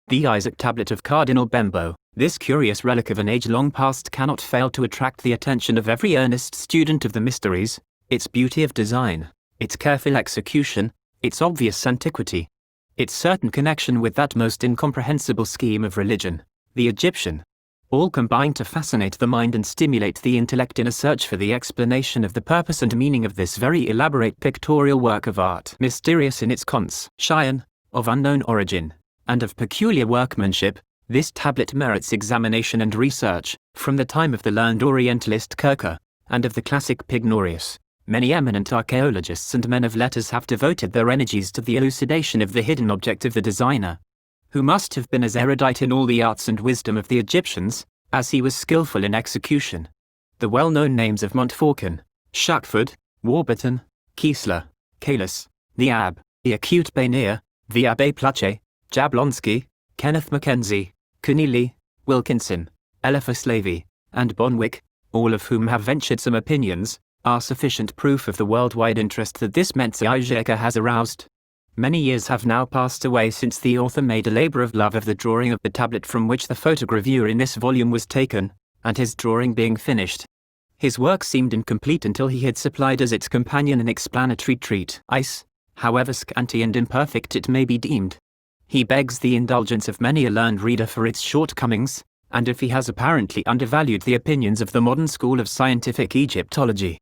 The Isiac Tablet of Cardinal Bembo. This curious relic of an age long past cannot fail to attract the attention of every earnest student of the mysteries, its beauty of design, its careful execution, its obvious antiquity, its certain connection with that most incomprehensible scheme of religion, the Egyptian. All combine to fascinate the mind and stimulate the intellect in a search for the explanation of the purpose and meaning of this very elaborate pictorial work of art. Mysterious in its construction, of unknown origin, and of peculiar workmanship, this tablet merits examination and research. From the time of the learned Orientalist Kircher, and of the classic Pythagoras, many eminent archaeologists and men of letters have devoted their energies to the elucidation of the hidden object of the designer, who must have been as erudite in all the arts and wisdom of the Egyptians, as he was skillful in execution. The well-known names of Montfaucon, Shuckford, Warburton, Kiesler, Caylus, the Abb, the Acute Bainier, the Abbé Pluchet, Jablonski, Kenneth Mackenzie, Keneally, Wilkinson, Eliphas Levi, and Bonwick, all of whom have ventured some opinions, are sufficient proof of the worldwide interest that this Mensa Isiaca has aroused. Many years have now passed away since the author made a labor of love of the drawing of the tablet from which the photogravure in this volume was taken, and his drawing being finished, his work seemed incomplete until he had supplied as its companion an explanatory treatise, however scanty and imperfect it may be deemed. He begs the indulgence of many a learned reader for its shortcomings, and if he has apparently undervalued the opinions of the modern school of scientific Egyptology,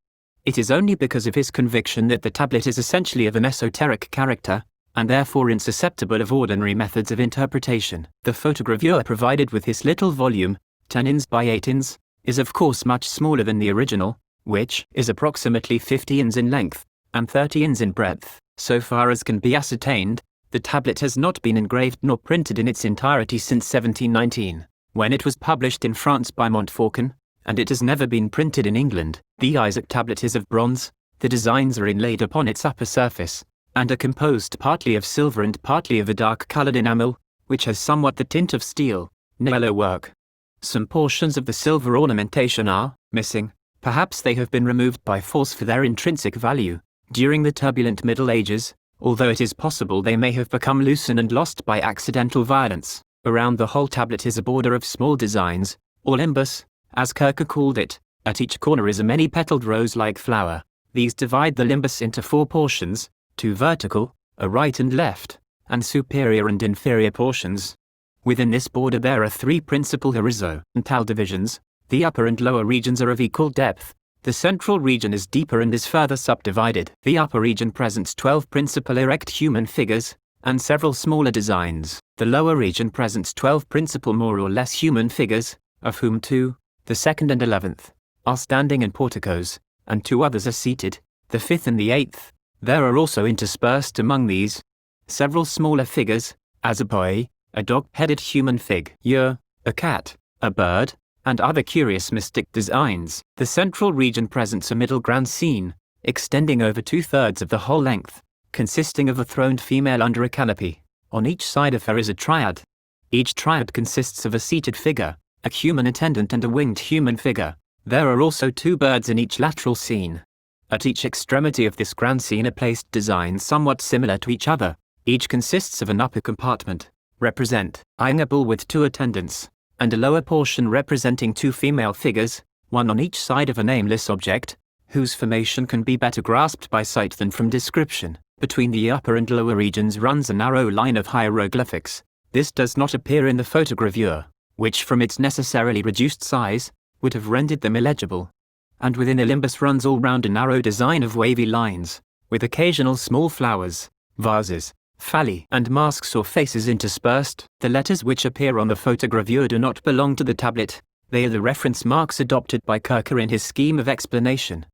it is only because of his conviction that the tablet is essentially of an esoteric character, and therefore insusceptible of ordinary methods of interpretation. The photogravure provided with his little volume, 10 ins by 8 ins, is of course much smaller than the original, which is approximately 50 ins in length, and 30 ins in breadth. So far as can be ascertained, the tablet has not been engraved nor printed in its entirety since 1719, when it was published in France by Montfaucon, and it has never been printed in England. The Isiac Tablet is of bronze, the designs are inlaid upon its upper surface, and are composed partly of silver and partly of a dark-coloured enamel, which has somewhat the tint of steel, yellow work. Some portions of the silver ornamentation are missing, perhaps they have been removed by force for their intrinsic value, during the turbulent Middle Ages, although it is possible they may have become loosened and lost by accidental violence. Around the whole tablet is a border of small designs, or limbus, as Kircher called it. At each corner is a many-petaled rose-like flower. These divide the limbus into 4 portions, 2 vertical, a right and left, and superior and inferior portions. Within this border there are 3 principal horizontal divisions. The upper and lower regions are of equal depth. The central region is deeper and is further subdivided. The upper region presents 12 principal erect human figures, and several smaller designs. The lower region presents 12 principal more or less human figures, of whom 2, the 2nd and 11th, are standing in porticos, and 2 others are seated, the 5th and the 8th. There are also interspersed among these several smaller figures, as a boy, a dog-headed human figure, a cat, a bird, and other curious mystic designs. The central region presents a middle grand scene, extending over 2/3 of the whole length, consisting of a throned female under a canopy. On each side of her is a triad. Each triad consists of a seated figure, a human attendant and a winged human figure. There are also 2 birds in each lateral scene. At each extremity of this grand scene are placed designs somewhat similar to each other. Each consists of an upper compartment, representing a bull with 2 attendants, and a lower portion representing 2 female figures, one on each side of a nameless object, whose formation can be better grasped by sight than from description. Between the upper and lower regions runs a narrow line of hieroglyphics. This does not appear in the photogravure, which from its necessarily reduced size, would have rendered them illegible. And within the limbus runs all round a narrow design of wavy lines, with occasional small flowers, vases, phalli, and masks or faces interspersed. The letters which appear on the photogravure do not belong to the tablet. They are the reference marks adopted by Kircher in his scheme of explanation.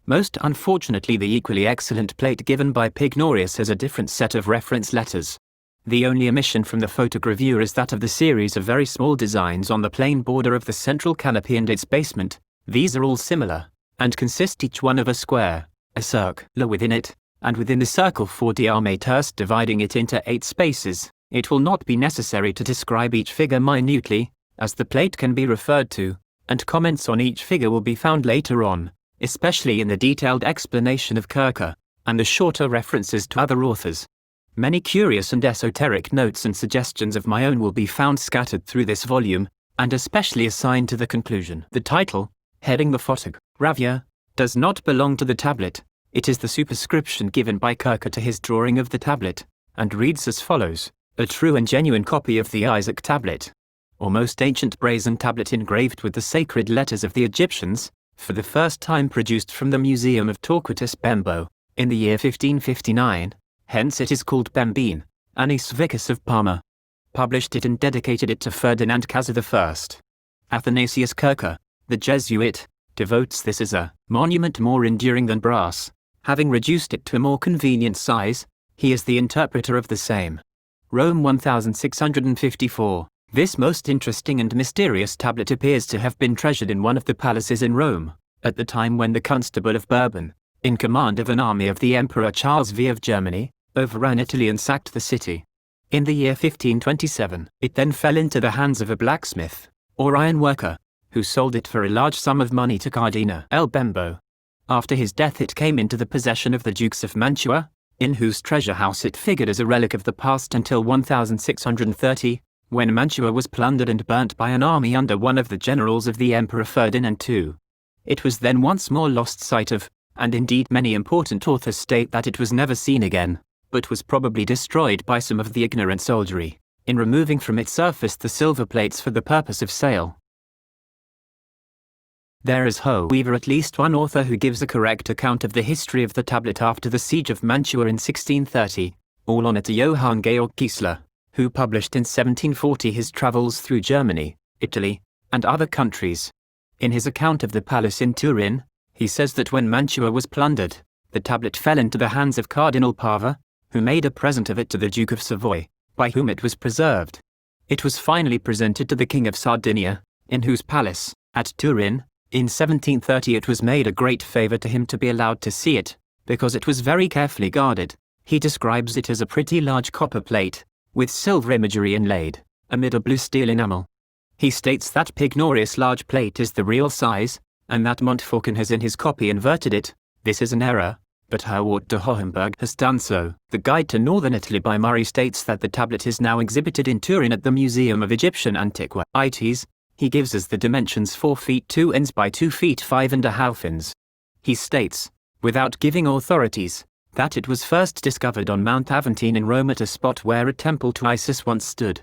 Most unfortunately, the equally excellent plate given by Pythagoras has a different set of reference letters. The only omission from the photogravure is that of the series of very small designs on the plain border of the central canopy and its basement. These are all similar, and consist each one of a square, a circle within it, and within the circle 4 diameters, dividing it into 8 spaces. It will not be necessary to describe each figure minutely, as the plate can be referred to, and comments on each figure will be found later on, especially in the detailed explanation of Kircher, and the shorter references to other authors. Many curious and esoteric notes and suggestions of my own will be found scattered through this volume, and especially assigned to the conclusion. The title, heading the photogravure, does not belong to the tablet. It is the superscription given by Kircher to his drawing of the tablet, and reads as follows: a true and genuine copy of the Isiac Tablet, or most ancient brazen tablet engraved with the sacred letters of the Egyptians, for the first time produced from the Museum of Torquatus Bembo, in the year 1559, hence it is called Bembine, Isiaca of Parma. Published it and dedicated it to Ferdinand Cazza I. Athanasius Kircher, the Jesuit, devotes this as a monument more enduring than brass. Having reduced it to a more convenient size, he is the interpreter of the same. Rome 1654. This most interesting and mysterious tablet appears to have been treasured in one of the palaces in Rome, at the time when the Constable of Bourbon, in command of an army of the Emperor Charles V of Germany, overran Italy and sacked the city. In the year 1527, it then fell into the hands of a blacksmith, or iron worker, who sold it for a large sum of money to Cardinal Bembo. After his death it came into the possession of the Dukes of Mantua, in whose treasure house it figured as a relic of the past until 1630, when Mantua was plundered and burnt by an army under one of the generals of the Emperor Ferdinand II. It was then once more lost sight of, and indeed many important authors state that it was never seen again, but was probably destroyed by some of the ignorant soldiery, in removing from its surface the silver plates for the purpose of sale. There is, however, at least one author who gives a correct account of the history of the tablet after the siege of Mantua in 1630, all on it Johann Georg Kiesler, who published in 1740 his travels through Germany, Italy, and other countries. In his account of the palace in Turin, he says that when Mantua was plundered, the tablet fell into the hands of Cardinal Parva, who made a present of it to the Duke of Savoy, by whom it was preserved. It was finally presented to the King of Sardinia, in whose palace, at Turin, in 1730 it was made a great favour to him to be allowed to see it, because it was very carefully guarded. He describes it as a pretty large copper plate, with silver imagery inlaid, amid a blue steel enamel. He states that Pignorius' large plate is the real size, and that Montfaucon has in his copy inverted it. This is an error, but Herwart de Hohenberg has done so. The Guide to Northern Italy by Murray states that the tablet is now exhibited in Turin at the Museum of Egyptian Antiquarians. He gives us the dimensions 4 feet 2 inches by 2 feet 5½ inches. He states, without giving authorities, that it was first discovered on Mount Aventine in Rome at a spot where a temple to Isis once stood.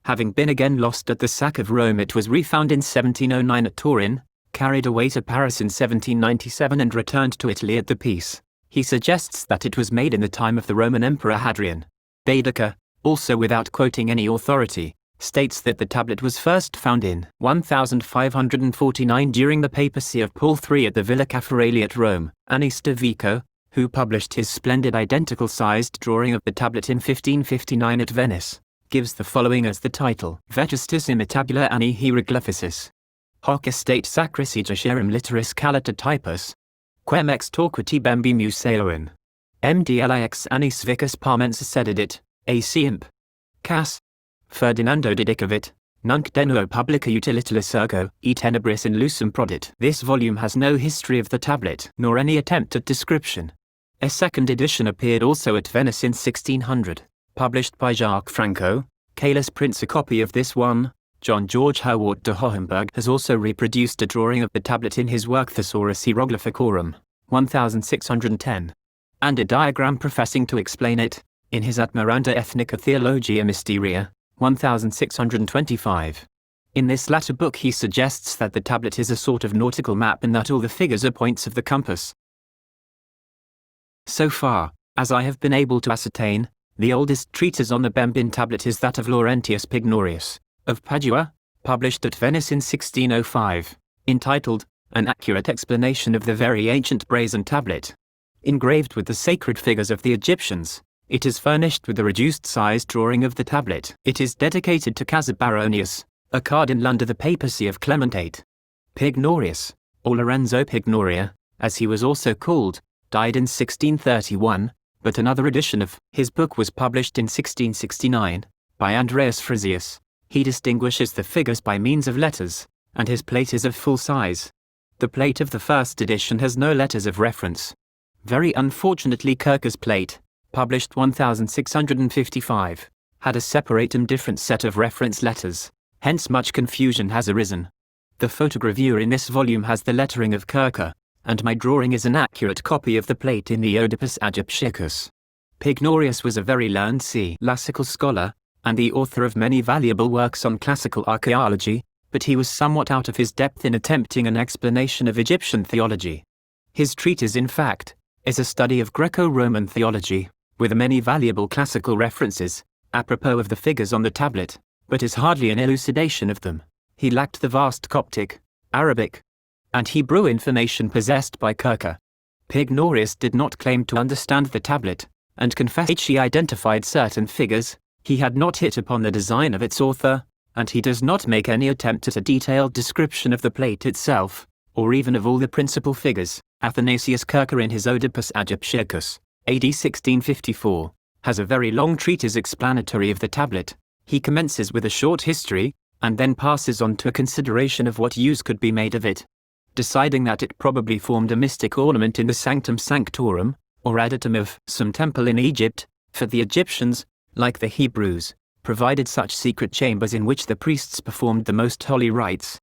Having been again lost at the sack of Rome, it was refound in 1709 at Turin, carried away to Paris in 1797 and returned to Italy at the peace. He suggests that it was made in the time of the Roman Emperor Hadrian. Baedeker, also without quoting any authority, states that the tablet was first found in 1549 during the papacy of Paul III at the Villa Caffarelli at Rome. Anis de Vico, who published his splendid identical-sized drawing of the tablet in 1559 at Venice, gives the following as the title: Vetustis imitabula anni hieroglyphicis. Hoc estate sacris Egyptiarum litteris calata typus. Quem ex torquati Bembi museoin. MDLIX annis vicus parmensis sedidit, ac imp. Cas. Ferdinando didicavit, nunc denuo publica utilitalis ergo, e tenebris in lucem prodit. This volume has no history of the tablet, nor any attempt at description. A second edition appeared also at Venice in 1600, published by Jacques Franco. Caylus prints a copy of this one. John George Herwart de Hohenberg has also reproduced a drawing of the tablet in his work Thesaurus Hieroglyphicorum, 1610, and a diagram professing to explain it, in his Admiranda Ethnica Theologia Mysteria, 1625. In this latter book he suggests that the tablet is a sort of nautical map and that all the figures are points of the compass. So far, as I have been able to ascertain, the oldest treatise on the Bembine tablet is that of Laurentius Pignorius, of Padua, published at Venice in 1605, entitled, An Accurate Explanation of the Very Ancient Brazen Tablet. Engraved with the sacred figures of the Egyptians, it is furnished with a reduced-sized drawing of the tablet. It is dedicated to Cazza Baronius, a cardinal under the papacy of Clement VIII. Pignorius, or Lorenzo Pignoria, as he was also called, died in 1631, but another edition of his book was published in 1669, by Andreas Frisius. He distinguishes the figures by means of letters, and his plate is of full size. The plate of the first edition has no letters of reference. Very unfortunately Kircher's plate, published 1655, had a separate and different set of reference letters, hence much confusion has arisen. The photogravure in this volume has the lettering of Kircher, and my drawing is an accurate copy of the plate in the Oedipus Aegyptiacus. Pygnorius was a very learned classical scholar, and the author of many valuable works on classical archaeology, but he was somewhat out of his depth in attempting an explanation of Egyptian theology. His treatise, in fact, is a study of Greco-Roman theology, with many valuable classical references, apropos of the figures on the tablet, but is hardly an elucidation of them. He lacked the vast Coptic, Arabic, and Hebrew information possessed by Kircher. Pygnorius did not claim to understand the tablet, and confessed he identified certain figures, he had not hit upon the design of its author, and he does not make any attempt at a detailed description of the plate itself, or even of all the principal figures. Athanasius Kircher in his Oedipus Aegyptiacus, AD 1654, has a very long treatise explanatory of the tablet. He commences with a short history, and then passes on to a consideration of what use could be made of it, deciding that it probably formed a mystic ornament in the Sanctum Sanctorum, or adytum of some temple in Egypt, for the Egyptians, like the Hebrews, provided such secret chambers in which the priests performed the most holy rites.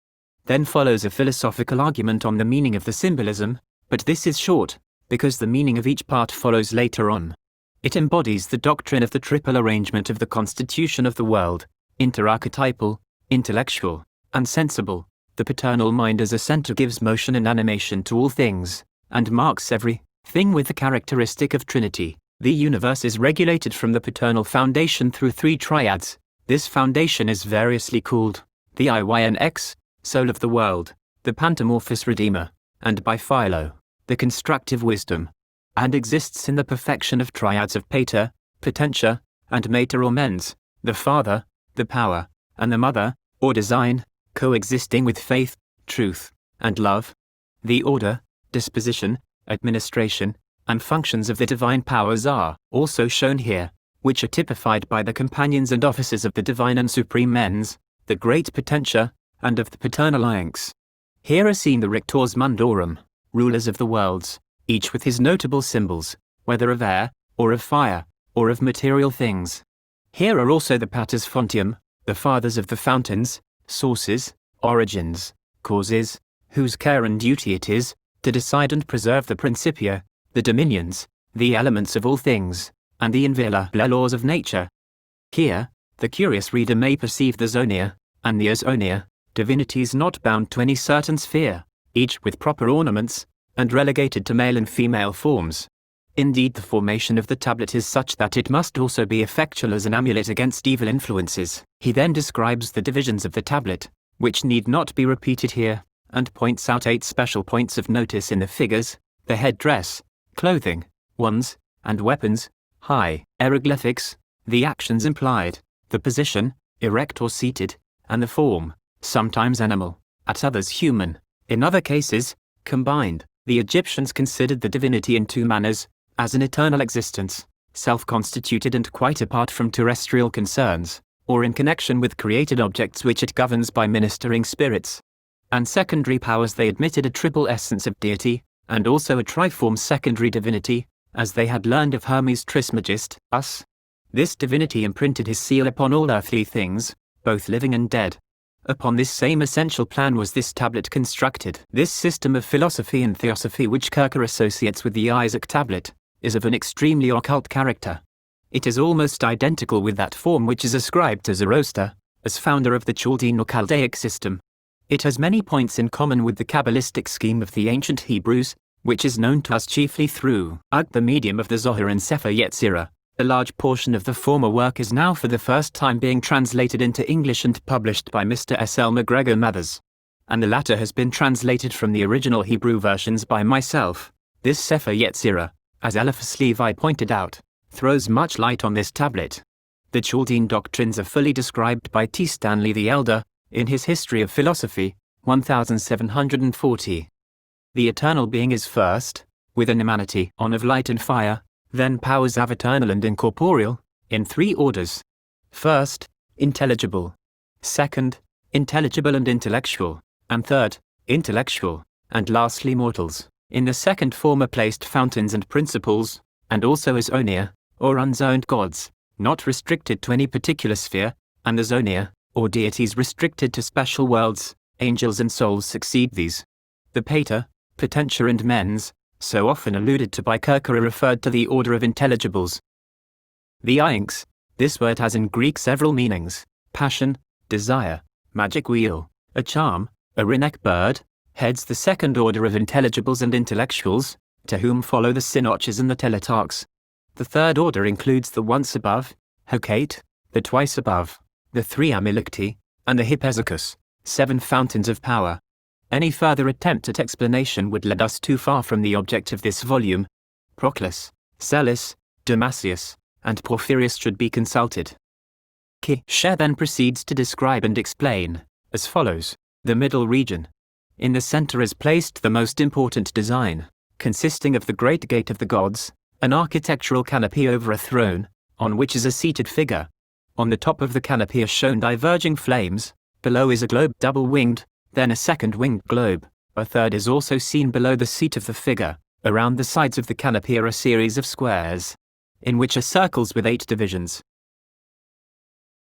Then follows a philosophical argument on the meaning of the symbolism, but this is short, because the meaning of each part follows later on. It embodies the doctrine of the triple arrangement of the constitution of the world, interarchetypal, intellectual, and sensible. The paternal mind as a center gives motion and animation to all things, and marks every thing with the characteristic of Trinity. The universe is regulated from the paternal foundation through three triads. This foundation is variously called the Iynex, soul of the world, the Pantamorphous Redeemer, and by Philo, the constructive wisdom, and exists in the perfection of triads of Pater, Potentia, and Mater or Mens, the Father, the Power, and the Mother, or Design, coexisting with faith, truth, and love. The order, disposition, administration, and functions of the divine powers are also shown here, which are typified by the companions and offices of the divine and supreme mens, the great Potentia, and of the paternal Iynex. Here are seen the Rectores Mundorum, rulers of the worlds, each with his notable symbols, whether of air, or of fire, or of material things. Here are also the Paters Fontium, the fathers of the fountains, sources, origins, causes, whose care and duty it is to decide and preserve the Principia, the dominions, the elements of all things, and the inviolable laws of nature. Here, the curious reader may perceive the Zonia, and the Ozonia, divinities not bound to any certain sphere, each with proper ornaments, and relegated to male and female forms. Indeed, the formation of the tablet is such that it must also be effectual as an amulet against evil influences. He then describes the divisions of the tablet, which need not be repeated here, and points out 8 special points of notice in the figures: the headdress, clothing, wands, and weapons, hieroglyphics, the actions implied, the position, erect or seated, and the form, sometimes animal, at others human, in other cases, combined. The Egyptians considered the divinity in 2 manners, as an eternal existence, self-constituted and quite apart from terrestrial concerns, or in connection with created objects which it governs by ministering spirits. And secondary powers they admitted a triple essence of deity, and also a triform secondary divinity, as they had learned of Hermes Trismegist, us. This divinity imprinted his seal upon all earthly things, both living and dead. Upon this same essential plan was this tablet constructed. This system of philosophy and theosophy which Kircher associates with the Isiac Tablet, is of an extremely occult character. It is almost identical with that form which is ascribed to Zoroaster, as founder of the Chaldean or Chaldaic system. It has many points in common with the Kabbalistic scheme of the ancient Hebrews, which is known to us chiefly through the medium of the Zohar and Sefer Yetzirah. A large portion of the former work is now for the first time being translated into English and published by Mr. S. L. McGregor Mathers, and the latter has been translated from the original Hebrew versions by myself. This Sefer Yetzirah, as Eliphas Levi pointed out, throws much light on this tablet. The Chaldean doctrines are fully described by T. Stanley the Elder, in his History of Philosophy, 1740. The eternal being is first, with an emanity on of light and fire, then powers of eternal and incorporeal, in 3 orders. First, intelligible. Second, intelligible and intellectual. And third, intellectual. And lastly mortals. In the second form are placed fountains and principles, and also Ozonia, or unzoned gods, not restricted to any particular sphere, and the zonia, or deities restricted to special worlds. Angels and souls succeed these. The pater, potentia and mens, so often alluded to by Kircher, are referred to the order of intelligibles. The iynx, this word has in Greek several meanings: passion, desire, magic wheel, a charm, a wryneck bird, heads the second order of intelligibles and intellectuals, to whom follow the synarches and the teletarchs. The third order includes the once above, Hecate, the twice above, the three Amylicti, and the Hippezicus, 7 fountains of power. Any further attempt at explanation would lead us too far from the object of this volume. Proclus, Celis, Damasius, and Porphyrius should be consulted. Kircher then proceeds to describe and explain, as follows: the middle region. In the center is placed the most important design, consisting of the great gate of the gods, an architectural canopy over a throne, on which is a seated figure. On the top of the canopy are shown diverging flames, below is a globe double-winged, then a second winged globe, a third is also seen below the seat of the figure. Around the sides of the canopy are a series of squares, in which are circles with 8 divisions.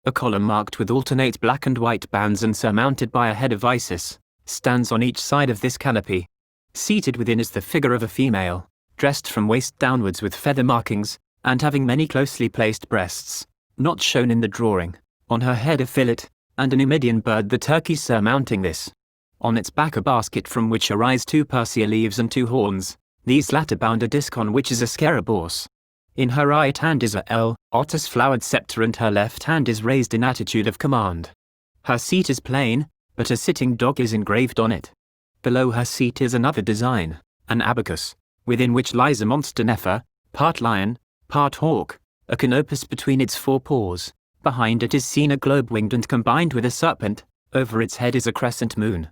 A column marked with alternate black and white bands and surmounted by a head of Isis stands on each side of this canopy. Seated within is the figure of a female, dressed from waist downwards with feather markings, and having many closely placed breasts, not shown in the drawing. On her head a fillet, and a Numidian bird, the turkey, surmounting this. On its back a basket from which arise 2 persea leaves and 2 horns, these latter bound a disc on which is a scarabæus. In her right hand is a lotus flowered scepter, and her left hand is raised in attitude of command. Her seat is plain, but a sitting dog is engraved on it. Below her seat is another design, an abacus, within which lies a monster Nepher, part lion, part hawk, a canopus between its 4 paws. Behind it is seen a globe winged and combined with a serpent, over its head is a crescent moon,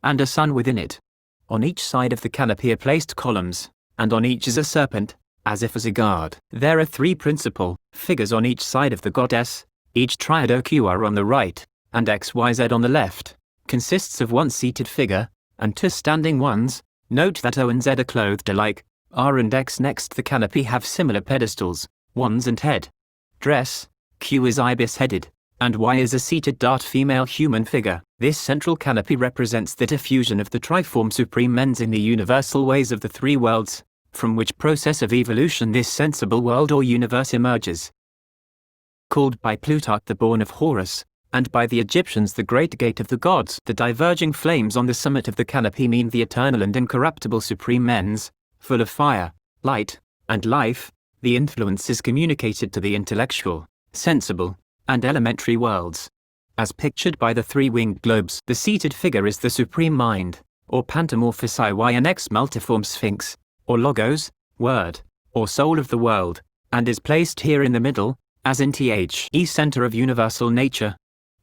and a sun within it. On each side of the canopy are placed columns, and on each is a serpent, as if as a guard. There are 3 principal figures on each side of the goddess, each triad OQR on the right, and XYZ on the left, consists of 1 seated figure, and 2 standing ones. Note that O and Z are clothed alike. R and X next the canopy have similar pedestals, wands and head. Dress, Q is ibis-headed, and Y is a seated dart female human figure. This central canopy represents the diffusion of the triform supreme mens in the universal ways of the 3 worlds, from which process of evolution this sensible world or universe emerges. Called by Plutarch the born of Horus, and by the Egyptians the great gate of the gods, the diverging flames on the summit of the canopy mean the eternal and incorruptible supreme mens, full of fire, light, and life. The influence is communicated to the intellectual, sensible, and elementary worlds. As pictured by the 3 winged globes, the seated figure is the supreme mind, or pantamorphos IYNX multiform sphinx, or logos, word, or soul of the world, and is placed here in the middle, as in the center of universal nature.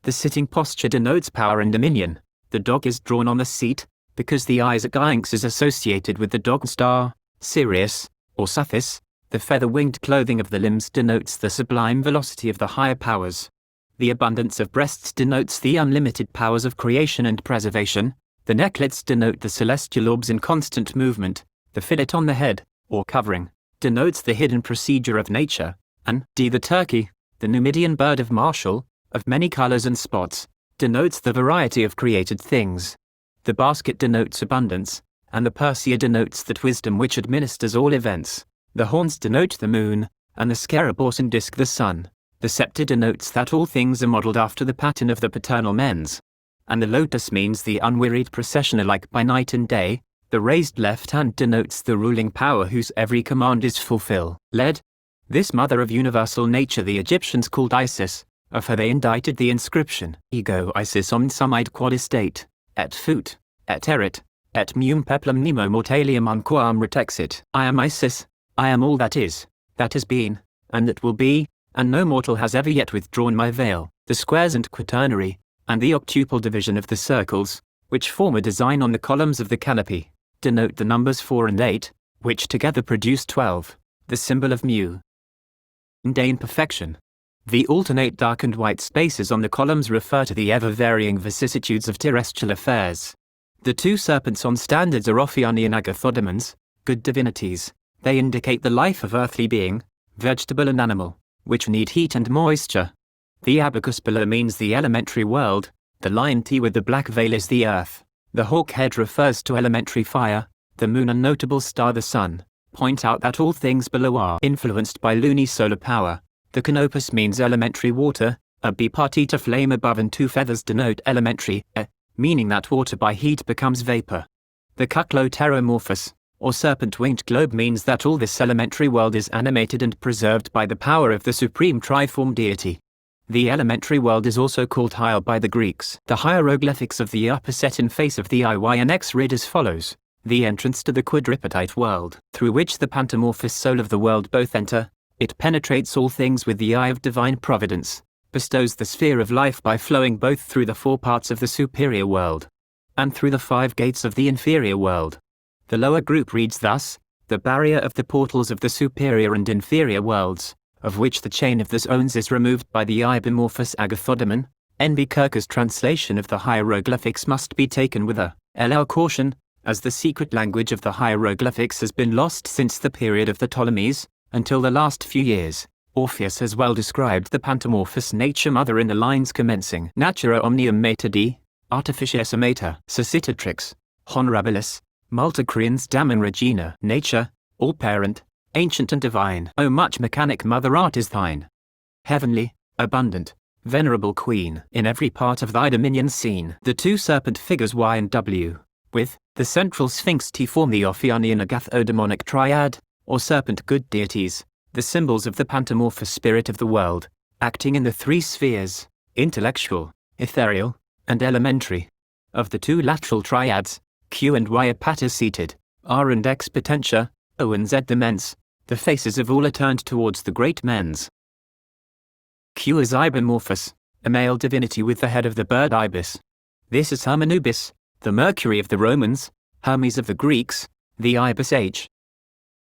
The sitting posture denotes power and dominion. The dog is drawn on the seat, because the Isiac iynx is associated with the dog star, Sirius, or Sothis. The feather-winged clothing of the limbs denotes the sublime velocity of the higher powers. The abundance of breasts denotes the unlimited powers of creation and preservation. The necklets denote the celestial orbs in constant movement. The fillet on the head, or covering, denotes the hidden procedure of nature. And the turkey, the Numidian bird of martial, of many colors and spots, denotes the variety of created things. The basket denotes abundance, and the persea denotes that wisdom which administers all events. The horns denote the moon, and the scarabæus and disc the sun. The scepter denotes that all things are modelled after the pattern of the paternal mens. And the lotus means the unwearied procession alike by night and day. The raised left hand denotes the ruling power whose every command is fulfilled. This mother of universal nature the Egyptians called Isis. Of her they indited the inscription, Ego Isis omnisumide quod estate, et fut, et erit, et meum peplum nemo mortalium unquam retexit. I am Isis. I am all that is, that has been, and that will be, and no mortal has ever yet withdrawn my veil. The squares and quaternary, and the octuple division of the circles, which form a design on the columns of the canopy, denote the numbers 4 and 8, which together produce 12, the symbol of mundane perfection. The alternate dark and white spaces on the columns refer to the ever-varying vicissitudes of terrestrial affairs. The 2 serpents on standards are Ophiani and Agathodemons, good divinities. They indicate the life of earthly being, vegetable and animal, which need heat and moisture. The abacus below means the elementary world, the lion T with the black veil is the earth, the hawk head refers to elementary fire, the moon and notable star the sun, point out that all things below are influenced by lunisolar power. The canopus means elementary water, a bipartite flame above and two feathers denote elementary, meaning that water by heat becomes vapor. The cucloteromorphous, or serpent-winged globe means that all this elementary world is animated and preserved by the power of the supreme triform deity. The elementary world is also called higher by the Greeks. The hieroglyphics of the upper set in face of the IY and X read as follows: the entrance to the quadripotite world, through which the pantamorphous soul of the world both enter, it penetrates all things with the eye of divine providence, bestows the sphere of life by flowing both through the four parts of the superior world, and through the five gates of the inferior world. The lower group reads thus: the barrier of the portals of the superior and inferior worlds, of which the chain of the zones is removed by the ibimorphous agathodaemon. N.B. Kirker's translation of the hieroglyphics must be taken with a LL caution, as the secret language of the hieroglyphics has been lost since the period of the Ptolemies, until the last few years. Orpheus has well described the pantamorphous nature mother in the lines commencing Natura omnium mater di, artificiesa mater, suscitatrix, honorabilis, multicrians damen regina, nature, all parent, ancient and divine. O much mechanic mother art is thine. Heavenly, abundant, venerable queen, in every part of thy dominion seen. The two serpent figures Y and W, with the central sphinx T form the Ophionian agathodemonic triad, or serpent good deities, the symbols of the pantamorphous spirit of the world, acting in the three spheres, intellectual, ethereal, and elementary. Of the two lateral triads, Q and Y are pater-seated, R and X potentia, O and Z the mens, the faces of all are turned towards the great mens. Q is ibimorphous, a male divinity with the head of the bird ibis. This is Hermanubis, the Mercury of the Romans, Hermes of the Greeks, the ibis H.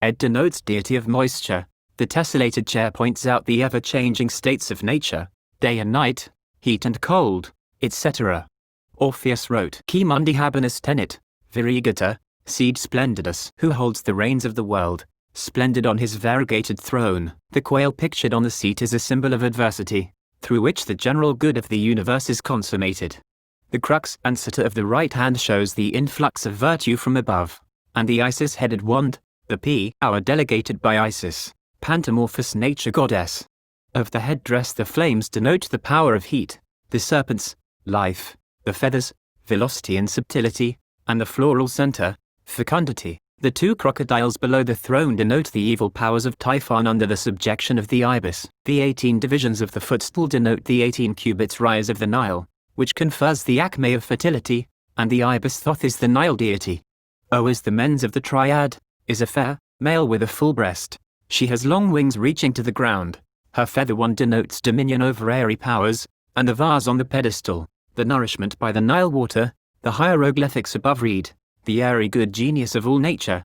Ed denotes deity of moisture. The tessellated chair points out the ever-changing states of nature, day and night, heat and cold, etc. Orpheus wrote, Qui mundi habenis tenet, virigata, seed splendidus, who holds the reins of the world, splendid on his variegated throne. The quail pictured on the seat is a symbol of adversity, through which the general good of the universe is consummated. The crux ansata of the right hand shows the influx of virtue from above, and the Isis-headed wand, the P, hour delegated by Isis, pantamorphous nature goddess. Of the headdress the flames denote the power of heat, the serpents, life, the feathers, velocity and subtlety, and the floral center, fecundity. The two crocodiles below the throne denote the evil powers of Typhon under the subjection of the ibis. The 18 divisions of the footstool denote the 18 cubits rise of the Nile, which confers the acme of fertility, and the ibis Thoth is the Nile deity. O is the mens of the triad, is a fair, male with a full breast. She has long wings reaching to the ground. Her feather wand denotes dominion over airy powers, and the vase on the pedestal, the nourishment by the Nile water. The hieroglyphics above read, the airy good genius of all nature,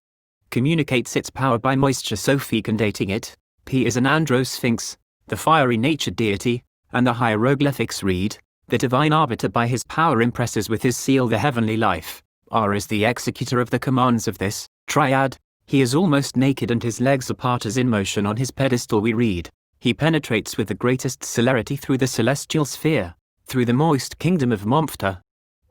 communicates its power by moisture so fecundating it. P is an androsphinx, the fiery nature deity, and the hieroglyphics read, the divine arbiter by his power impresses with his seal the heavenly life. R is the executor of the commands of this triad. He is almost naked and his legs apart as in motion on his pedestal we read. He penetrates with the greatest celerity through the celestial sphere, through the moist kingdom of Momphta,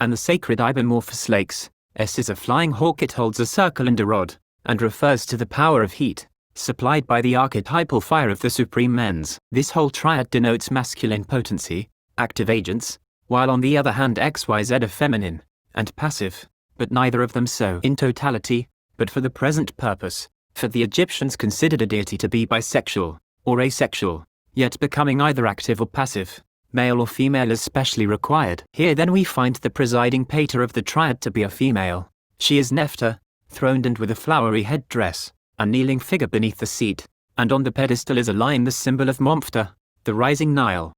and the sacred ibimorphous lakes. S is a flying hawk, it holds a circle and a rod, and refers to the power of heat, supplied by the archetypal fire of the supreme mens. This whole triad denotes masculine potency, active agents, while on the other hand XYZ are feminine, and passive, but neither of them so in totality, but for the present purpose, for the Egyptians considered a deity to be bisexual, or asexual, yet becoming either active or passive, male or female is specially required. Here then we find the presiding pater of the triad to be a female. She is Nephthah, throned and with a flowery headdress, a kneeling figure beneath the seat, and on the pedestal is a lion, the symbol of Momphta, the rising Nile.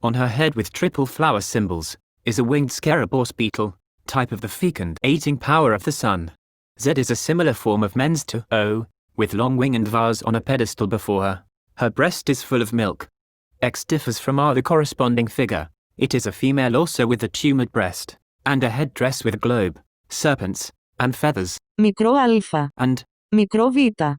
On her head with triple flower symbols, is a winged scarab or beetle, type of the fecundating power of the sun. Z is a similar form of mens to O, with long wing and vase on a pedestal before her. Her breast is full of milk. X differs from R, the corresponding figure. It is a female also with a tumored breast, and a headdress with a globe, serpents, and feathers. Μικρό αλφα. And Μικρό β.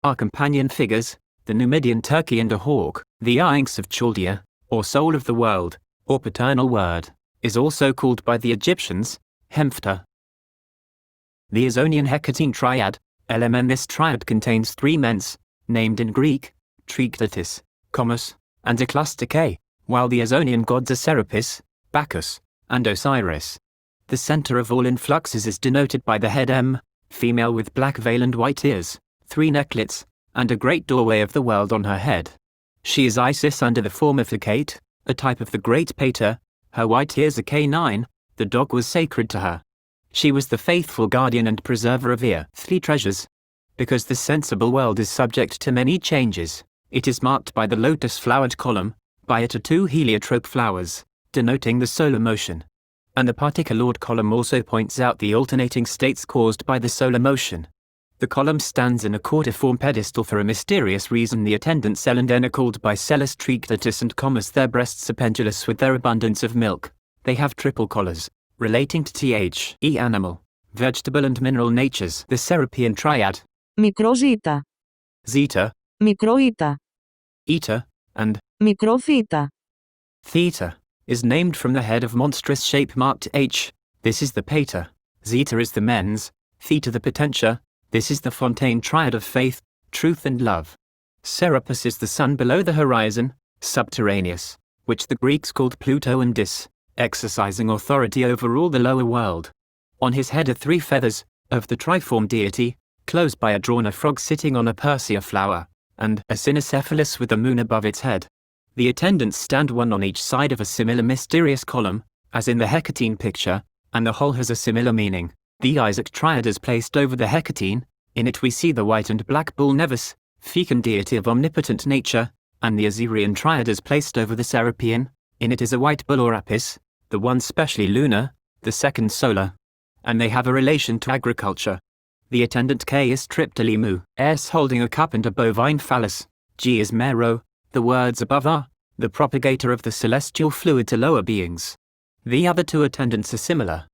our companion figures, the Numidian turkey and a hawk. The Owings of Chaldea, or soul of the world, or paternal word, is also called by the Egyptians, Hemphta. The Isonian Hecatine triad, LMN. This triad contains three mens, named in Greek, Trictetis, Comus, and Eklastike, while the Isonian gods are Serapis, Bacchus, and Osiris. The center of all influxes is denoted by the head M, female with black veil and white ears, three necklets, and a great doorway of the world on her head. She is Isis under the form of a Kate, a type of the great Pater. Her white ears are canine, the dog was sacred to her. She was the faithful guardian and preserver of earthly treasures. Because the sensible world is subject to many changes, it is marked by the lotus-flowered column, by it are two heliotrope flowers, denoting the solar motion. And the particolored column also points out the alternating states caused by the solar motion. The column stands in a quarter-form pedestal for a mysterious reason. The attendant celandine are called by Celis Trictetis and Comus. Their breasts are pendulous with their abundance of milk. They have triple collars, relating to the animal, vegetable and mineral natures. The Serapean triad, Μικρό ζήτα. Zeta, Μικρό ήτα. Eta, and Μικρό θήτα. Theta, is named from the head of monstrous shape marked H. This is the Pater. Zeta is the mens, Theta the potentia. This is the Fontaine triad of faith, truth and love. Serapis is the sun below the horizon, subterraneous, which the Greeks called Pluto and Dis, exercising authority over all the lower world. On his head are three feathers, of the triform deity, close by are drawn a frog sitting on a persea flower, and a cynocephalus with the moon above its head. The attendants stand one on each side of a similar mysterious column, as in the Hecatine picture, and the whole has a similar meaning. The Isiac triad is placed over the Hecatine. In it we see the white and black bull Nevis, fecund deity of omnipotent nature, and the Assyrian triad is placed over the Serapean. In it is a white bull or Apis, the one specially lunar, the second solar. And they have a relation to agriculture. The attendant K is Triptolimu, S holding a cup and a bovine phallus, G is Mero, the words above are, the propagator of the celestial fluid to lower beings. The other two attendants are similar.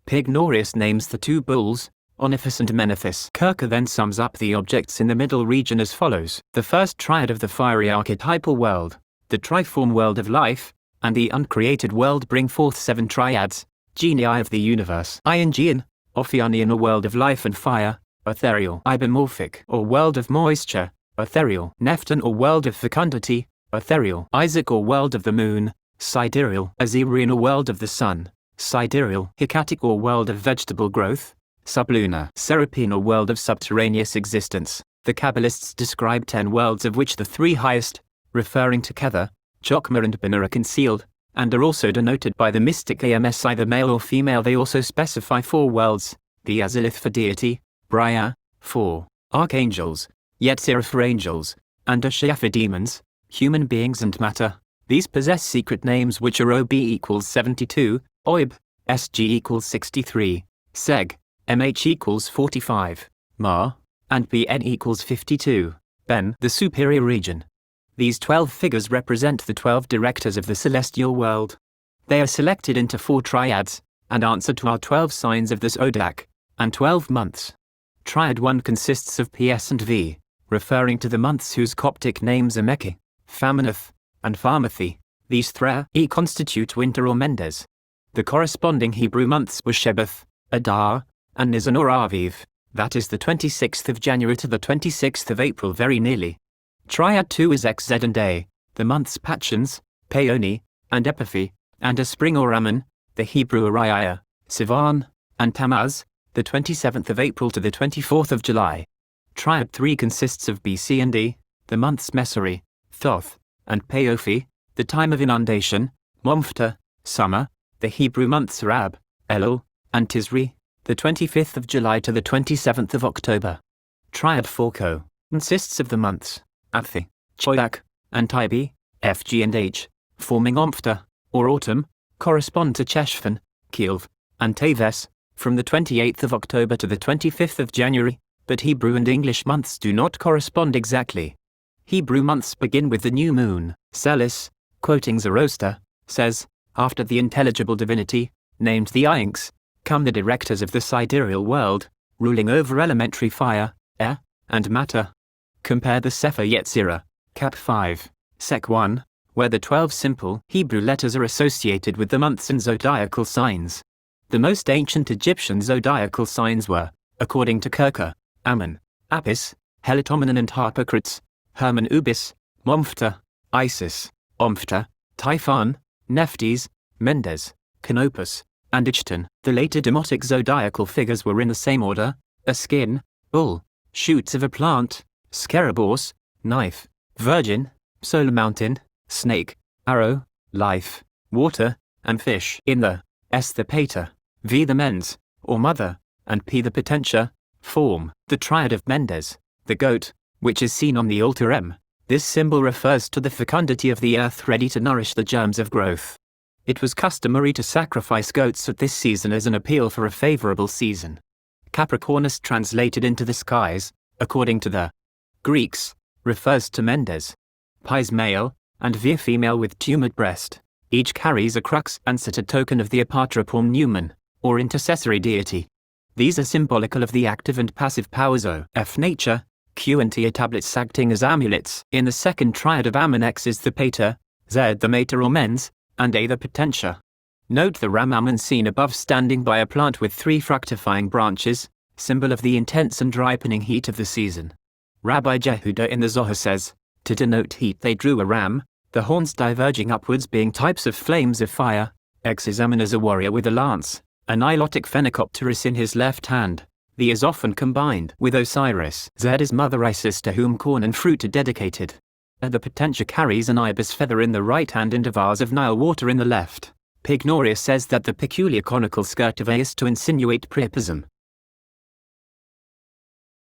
Pignorius names the two bulls, Oniphus and Menaphis. Kircher then sums up the objects in the middle region as follows: the first triad of the fiery archetypal world, the triform world of life, and the uncreated world bring forth seven triads, genii of the universe. Iangean, Ophionian or world of life and fire, ethereal. Ibomorphic or world of moisture, ethereal. Nephton or world of fecundity, ethereal. Isaac or world of the moon, sidereal. Assyrian or world of the sun, sidereal. Hecatic or world of vegetable growth, sublunar. Serapean or world of subterraneous existence. The Kabbalists describe 10 worlds, of which the three highest, referring to Kether, Chokmah and Bina, are concealed, and are also denoted by the mystic AMS either male or female. They also specify 4 worlds, the Azalith for deity, Briah, 4 archangels, Yetzirah for angels, and Ashia for demons, human beings and matter. These possess secret names which are OB equals 72, Oib, SG equals 63, Seg, MH equals 45, Ma, and BN equals 52, Ben, the superior region. These 12 figures represent the 12 directors of the celestial world. They are selected into 4 triads, and answer to our 12 signs of the zodiac, and 12 months. Triad 1 consists of PS and V, referring to the months whose Coptic names are Mekhi, Famanath, and Pharmathi. These 3 constitute winter or Mendes. The corresponding Hebrew months were Shebath, Adar, and Nisan or Aviv, that is the 26th of January to the 26th of April very nearly. Triad 2 is XZ and A, the months Pachons, Peoni, and Epiphi, and a spring or Ammon, the Hebrew Ariah, Sivan, and Tammuz, the 27th of April to the 24th of July. Triad 3 consists of BC and E, the months Mesori, Thoth, and Peofi, the time of inundation, Momphta, summer, the Hebrew months Rab, Elul, and Tisri, the 25th of July to the 27th of October. Triad 4 consists of the months Athi, Choyak, and Tybi, FG and H, forming Omphta, or autumn, correspond to Cheshvan, Kilv, and Teves, from the 28th of October to the 25th of January, but Hebrew and English months do not correspond exactly. Hebrew months begin with the new moon. Celis, quoting Zoroaster, says, after the intelligible divinity, named the Owings, come the directors of the sidereal world, ruling over elementary fire, air, and matter. Compare the Sefer Yetzirah, Cap 5, Sec 1, where the 12 simple Hebrew letters are associated with the months and zodiacal signs. The most ancient Egyptian zodiacal signs were, according to Kircher, Ammon, Apis, Helitomenon and Harpocrates, Hermann Ubis, Momphta, Isis, Omphta, Typhon, Nephthys, Mendes, Canopus, and Ichton. The later demotic zodiacal figures were in the same order: a skin, bull, shoots of a plant, scarabors, knife, virgin, solar mountain, snake, arrow, life, water, and fish. In the S the pater, V the mens, or mother, and P the potentia, form the triad of Mendes, the goat, which is seen on the altar M. This symbol refers to the fecundity of the earth ready to nourish the germs of growth. It was customary to sacrifice goats at this season as an appeal for a favorable season. Capricornus, translated into the skies, according to the Greeks, refers to Mendes. Pis male, and Vir female with tumored breast. Each carries a crux and set, a token of the apotropon numen, or intercessory deity. These are symbolical of the active and passive powers of nature. Q and T tablets acting as amulets. In the second triad of Ammon, X is the pater, Z the mater or mens, and A the potentia. Note the ram Ammon seen above standing by a plant with 3 fructifying branches, symbol of the intense and ripening heat of the season. Rabbi Jehuda in the Zohar says, to denote heat they drew a ram, the horns diverging upwards being types of flames of fire. X is Ammon as a warrior with a lance, a nilotic phenicopterus in his left hand. The is often combined with Osiris. Z is Mother Isis, to whom corn and fruit are dedicated. The potentia carries an ibis feather in the right hand and a vase of Nile water in the left. Pignorius says that the peculiar conical skirt of A is to insinuate priapism.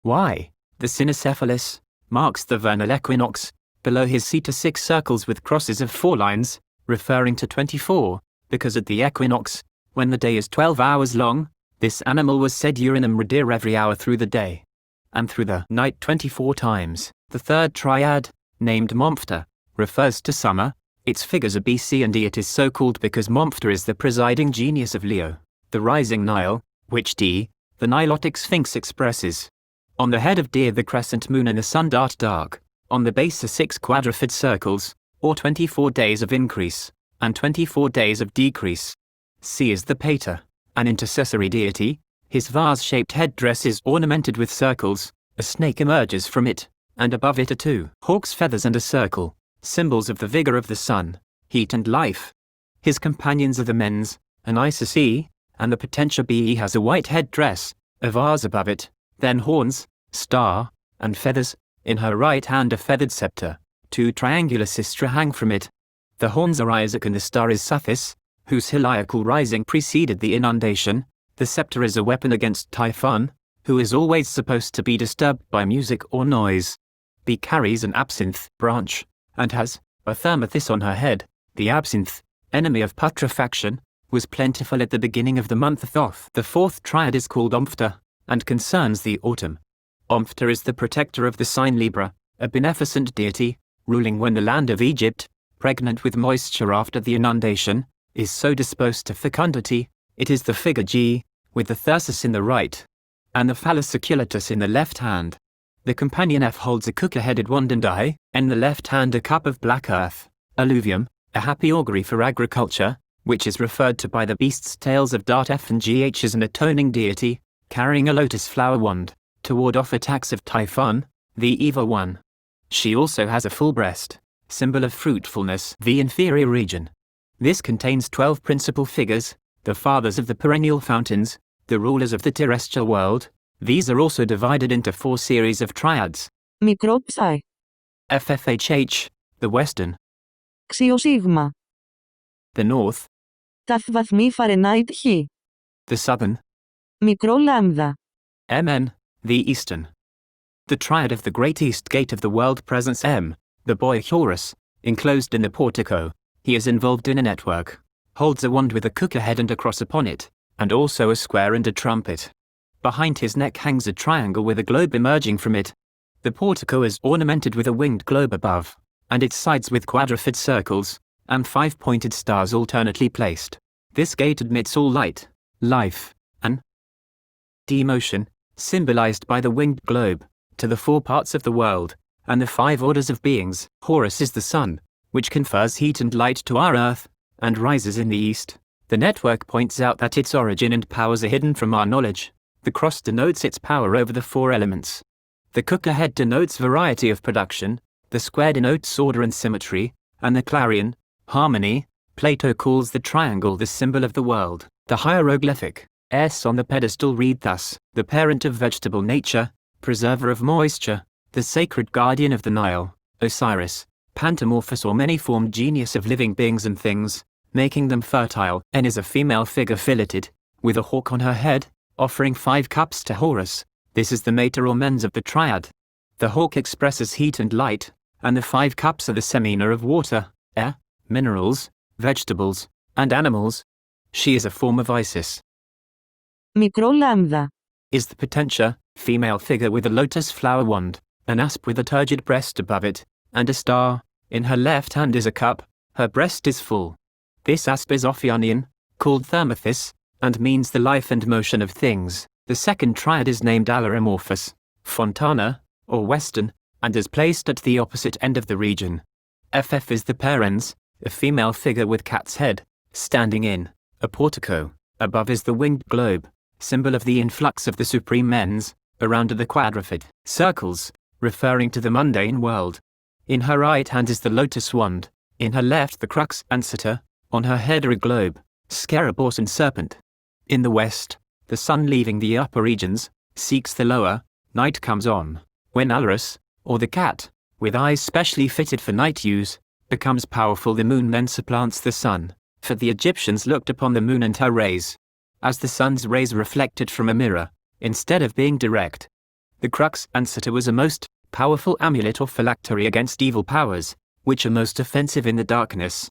Y. The cynocephalus marks the vernal equinox. Below his seat are 6 circles with crosses of 4 lines, referring to 24, because at the equinox, when the day is 12 hours long, this animal was said urinum redir every hour through the day, and through the night 24 times. The third triad, named Momphta, refers to summer. Its figures are B, C and D. It is so called because Momphta is the presiding genius of Leo, the rising Nile, which D, the Nilotic Sphinx, expresses. On the head of D are the crescent moon and the sun dart dark. On the base are 6 quadruped circles, or 24 days of increase, and 24 days of decrease. C is the pater, an intercessory deity. His vase-shaped headdress is ornamented with circles, a snake emerges from it, and above it are 2 hawk's feathers and a circle, symbols of the vigor of the sun, heat and life. His companions are the mens, an Isis E, and the potentia B. He has a white headdress, a vase above it, then horns, star, and feathers. In her right hand a feathered scepter, 2 triangular sistra hang from it. The horns are Isaac and the star is Saphis, whose heliacal rising preceded the inundation. The scepter is a weapon against Typhon, who is always supposed to be disturbed by music or noise. B carries an absinthe branch, and has a thermothis on her head. The absinthe, enemy of putrefaction, was plentiful at the beginning of the month Thoth. The fourth triad is called Omphta, and concerns the autumn. Omphta is the protector of the sign Libra, a beneficent deity, ruling when the land of Egypt, pregnant with moisture after the inundation, is so disposed to fecundity. It is the figure G, with the thyrsus in the right, and the phallus circulatus in the left hand. The companion F holds a cooker-headed wand and I, in the left hand a cup of black earth, alluvium, a happy augury for agriculture, which is referred to by the beast's tails of dart F and GH as an atoning deity, carrying a lotus flower wand, to ward off attacks of Typhon, the evil one. She also has a full breast, symbol of fruitfulness, the inferior region. This contains 12 principal figures, the fathers of the perennial fountains, the rulers of the terrestrial world. These are also divided into 4 series of triads. Μικρό ψάι. FFHH, the western, Ξίο σίγμα. the north, Ταφ βαθμοί Φαρενάιτ χ. the southern, Μικρό λάμδα. MN, the eastern. The triad of the great east gate of the world presents M, the boy Horus, enclosed in the portico. He is involved in a network, holds a wand with a cooker head and a cross upon it, and also a square and a trumpet. Behind his neck hangs a triangle with a globe emerging from it. The portico is ornamented with a winged globe above, and its sides with quadruped circles, and 5 pointed stars alternately placed. This gate admits all light, life, and motion, symbolized by the winged globe, to the 4 parts of the world, and the 5 orders of beings. Horus is the sun, which confers heat and light to our earth, and rises in the east. The network points out that its origin and powers are hidden from our knowledge. The cross denotes its power over the 4 elements. The cooker head denotes variety of production, the square denotes order and symmetry, and the clarion, harmony. Plato calls the triangle the symbol of the world. The hieroglyphic S on the pedestal read thus: the parent of vegetable nature, preserver of moisture, the sacred guardian of the Nile, Osiris, pantomorphous or many-formed genius of living beings and things, making them fertile. N is a female figure filleted, with a hawk on her head, offering 5 cups to Horus. This is the mater or mens of the triad. The hawk expresses heat and light, and the 5 cups are the semina of water, air, minerals, vegetables, and animals. She is a form of Isis. Μικρό λάμδα. Is the potentia, female figure with a lotus flower wand, an asp with a turgid breast above it, and a star. In her left hand is a cup, her breast is full. This asp is Ophionian, called thermothis, and means the life and motion of things. The second triad is named Alarimorphous, Fontana, or Western, and is placed at the opposite end of the region. FF is the parens, a female figure with cat's head, standing in a portico. Above is the winged globe, symbol of the influx of the supreme mens, around the quadruped circles, referring to the mundane world. In her right hand is the lotus wand, in her left the crux ansata, on her head are a globe, scarab and serpent. In the west, the sun leaving the upper regions, seeks the lower, night comes on, when Alrus, or the cat, with eyes specially fitted for night use, becomes powerful. The moon then supplants the sun, for the Egyptians looked upon the moon and her rays as the sun's rays reflected from a mirror, instead of being direct. The crux ansata was a most powerful amulet or phylactery against evil powers, which are most offensive in the darkness.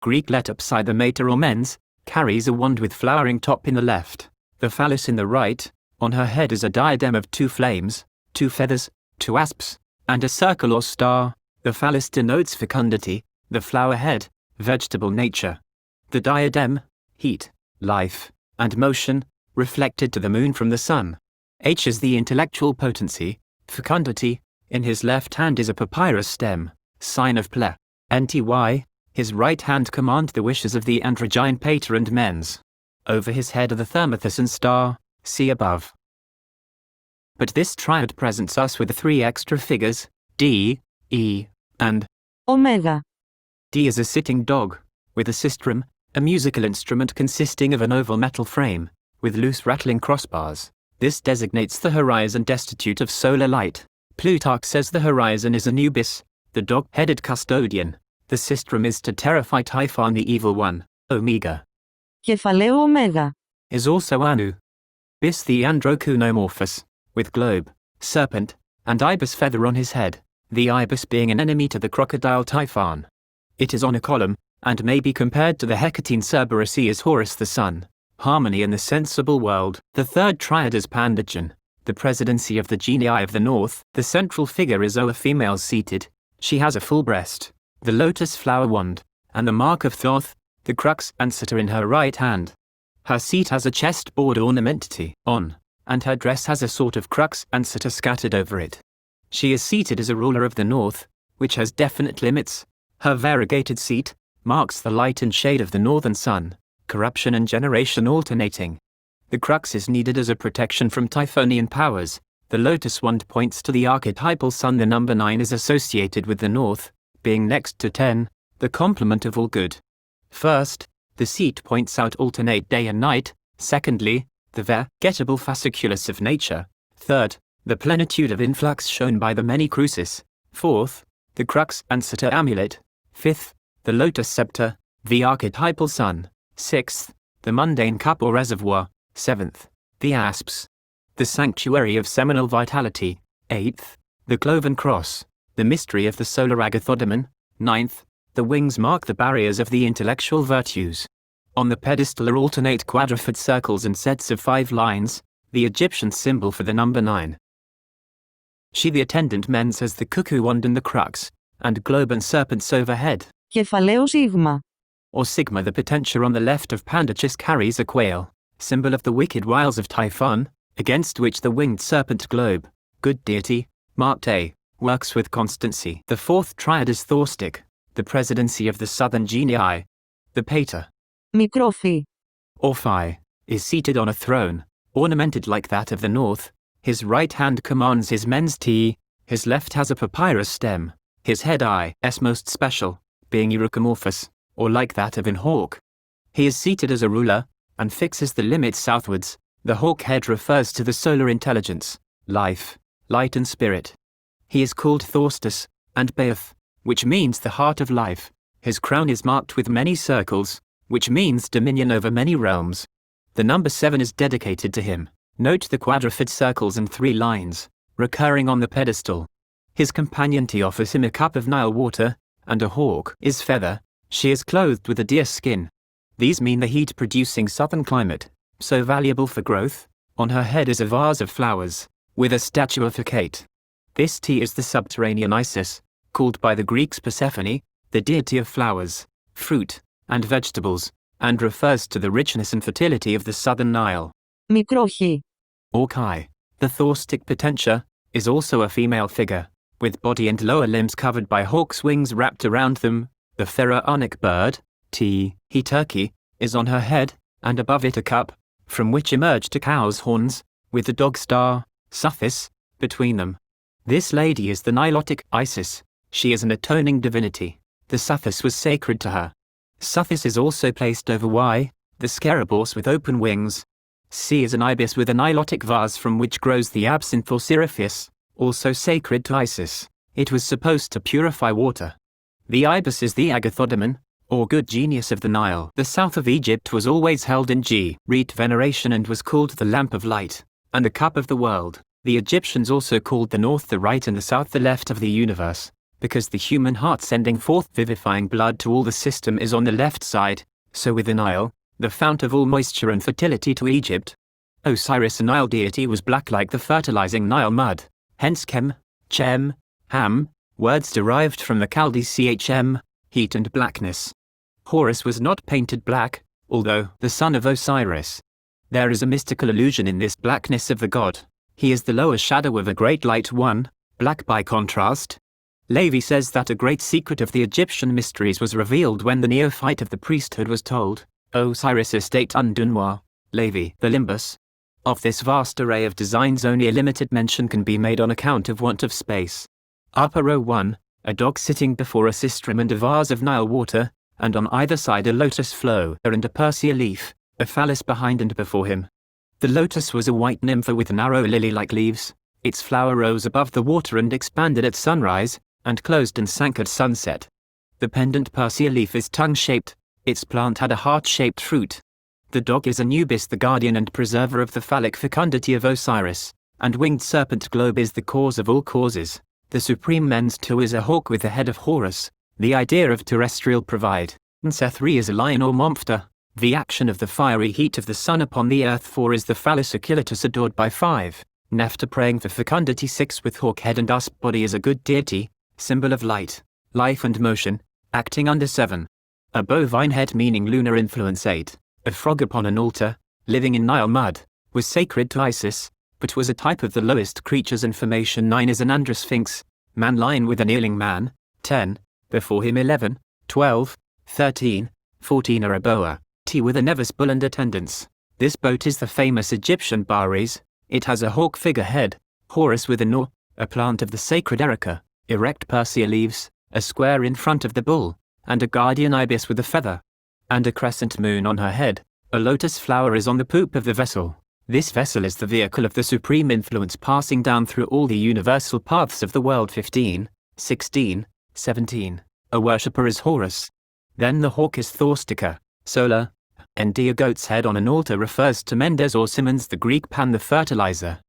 Greek letter psi, the mater or mens, carries a wand with flowering top in the left, the phallus in the right. On her head is a diadem of 2 flames, 2 feathers, 2 asps, and a circle or star. The phallus denotes fecundity, the flower head, vegetable nature. The diadem, heat, life, and motion, reflected to the moon from the sun. H is the intellectual potency, fecundity. In his left hand is a papyrus stem, sign of ple. Nty, his right hand command the wishes of the androgyne pater and mens. Over his head are the thermothis and star, see above. But this triad presents us with 3 extra figures, D, E, and Ωμέγα. D is a sitting dog, with a sistrum, a musical instrument consisting of an oval metal frame, with loose rattling crossbars. This designates the horizon destitute of solar light. Plutarch says the horizon is Anubis, the dog-headed custodian. The sistrum is to terrify Typhon the evil one. Omega Κεφαλαίο ωμέγα. is also Anu. Bis the androcunomorphous, with globe, serpent, and ibis feather on his head, the ibis being an enemy to the crocodile Typhon. It is on a column, and may be compared to the Hecatine Cerberus. He is Horus the sun, harmony in the sensible world. The third triad is Pandagon, the presidency of the genii of the north. The central figure is Oa, female seated. She has a full breast, the lotus flower wand, and the mark of Thoth, the crux ansata in her right hand. Her seat has a chestboard ornamented on, and her dress has a sort of crux ansata scattered over it. She is seated as a ruler of the north, which has definite limits. Her variegated seat marks the light and shade of the northern sun, corruption and generation alternating. The crux is needed as a protection from Typhonian powers. The lotus wand points to the archetypal sun. The number 9 is associated with the north, being next to 10, the complement of all good. First, the seat points out alternate day and night. Secondly, the vegetable fasciculus of nature. Third, the plenitude of influx shown by the many cruces. Fourth, the crux ansata amulet. Fifth, the lotus scepter, the archetypal sun. Sixth, the mundane cup or reservoir. Seventh, the asps, the sanctuary of seminal vitality. Eighth, the cloven cross, the mystery of the solar agathodemon. Ninth, the wings mark the barriers of the intellectual virtues. On the pedestal are alternate quadruped circles and sets of 5 lines, the Egyptian symbol for the number 9. She, the attendant mens, has the cuckoo wand and the crux, and globe and serpents overhead. Κεφαλαίο σίγμα. Or sigma. The potentia on the left of Pandachis carries a quail, symbol of the wicked wiles of Typhon, against which the winged serpent globe, good deity, marked A, works with constancy. The fourth triad is Thorstic, the presidency of the southern genii. The pater, Μικρόφι. or phi, is seated on a throne, ornamented like that of the north. His right hand commands his men's tea, his left has a papyrus stem, his head is most special, being eurycomorphous, or like that of an hawk. He is seated as a ruler, and fixes the limits southwards. The hawk head refers to the solar intelligence, life, light and spirit. He is called Thorstus, and Baoth, which means the heart of life. His crown is marked with many circles, which means dominion over many realms. The number 7 is dedicated to him. Note the quadruped circles and 3 lines, recurring on the pedestal. His companion tea offers him a cup of Nile water, and a hawk is feather. She is clothed with a deer skin. These mean the heat-producing southern climate, so valuable for growth. On her head is a vase of flowers, with a statue of Hecate. This tea is the subterranean Isis, called by the Greeks Persephone, the deity of flowers, fruit, and vegetables, and refers to the richness and fertility of the southern Nile. Μικρόχι. Orkai, the Thorstic potentia, is also a female figure, with body and lower limbs covered by hawk's wings wrapped around them. The pharaonic bird, he turkey, is on her head, and above it a cup, from which emerged a cow's horns, with the dog star, Suthis, between them. This lady is the Nilotic Isis. She is an atoning divinity. The Suthis was sacred to her. Suthis is also placed over Y, the scarabors with open wings. C is an ibis with a Nilotic vase from which grows the absinthe or syriphius, also sacred to Isis. It was supposed to purify water. The ibis is the agathodemon, or good genius of the Nile. The south of Egypt was always held in Reet veneration and was called the lamp of light, and the cup of the world. The Egyptians also called the north the right and the south the left of the universe, because the human heart sending forth vivifying blood to all the system is on the left side. So with the Nile, the fount of all moisture and fertility to Egypt. Osiris, a Nile deity, was black like the fertilizing Nile mud, hence Chem, Ham, words derived from the Chaldees Chm, heat and blackness. Horus was not painted black, although the son of Osiris. There is a mystical illusion in this blackness of the god. He is the lower shadow of a great light one, black by contrast. Levi says that a great secret of the Egyptian mysteries was revealed when the neophyte of the priesthood was told, Osiris estate undunwa, Levi, the limbus. Of this vast array of designs only a limited mention can be made on account of want of space. Upper row 1, a dog sitting before a sistrum and a vase of Nile water, and on either side a lotus flower and a persea leaf, a phallus behind and before him. The lotus was a white nympha with narrow lily-like leaves. Its flower rose above the water and expanded at sunrise, and closed and sank at sunset. The pendant persea leaf is tongue-shaped. Its plant had a heart-shaped fruit. The dog is Anubis, the guardian and preserver of the phallic fecundity of Osiris, and winged serpent globe is the cause of all causes. The supreme mens two is a hawk with the head of Horus, the idea of terrestrial provide. Mensa 3 is a lion or monster, the action of the fiery heat of the sun upon the earth. 4 is the phallus oculatus adored by 5. Nephta praying for fecundity. 6 with hawk head and usp body is a good deity, symbol of light, life and motion, acting under 7. A bovine head meaning lunar influence. 8. A frog upon an altar, living in Nile mud, was sacred to Isis, but was a type of the lowest creatures in formation. 9 is an androsphinx, man lion with a kneeling man. 10. Before him 11, 12, 13, 14 are a boa, T with a Nevis bull and attendants. This boat is the famous Egyptian Bares. It has a hawk figurehead, Horus with a nor, a plant of the sacred Erica, erect persea leaves, a square in front of the bull, and a guardian ibis with a feather, and a crescent moon on her head. A lotus flower is on the poop of the vessel. This vessel is the vehicle of the supreme influence passing down through all the universal paths of the world. 15, 16, 17. A worshipper is Horus. Then the hawk is Thorstica, solar, and a goat's head on an altar refers to Mendes or Simmons, the Greek Pan the fertilizer.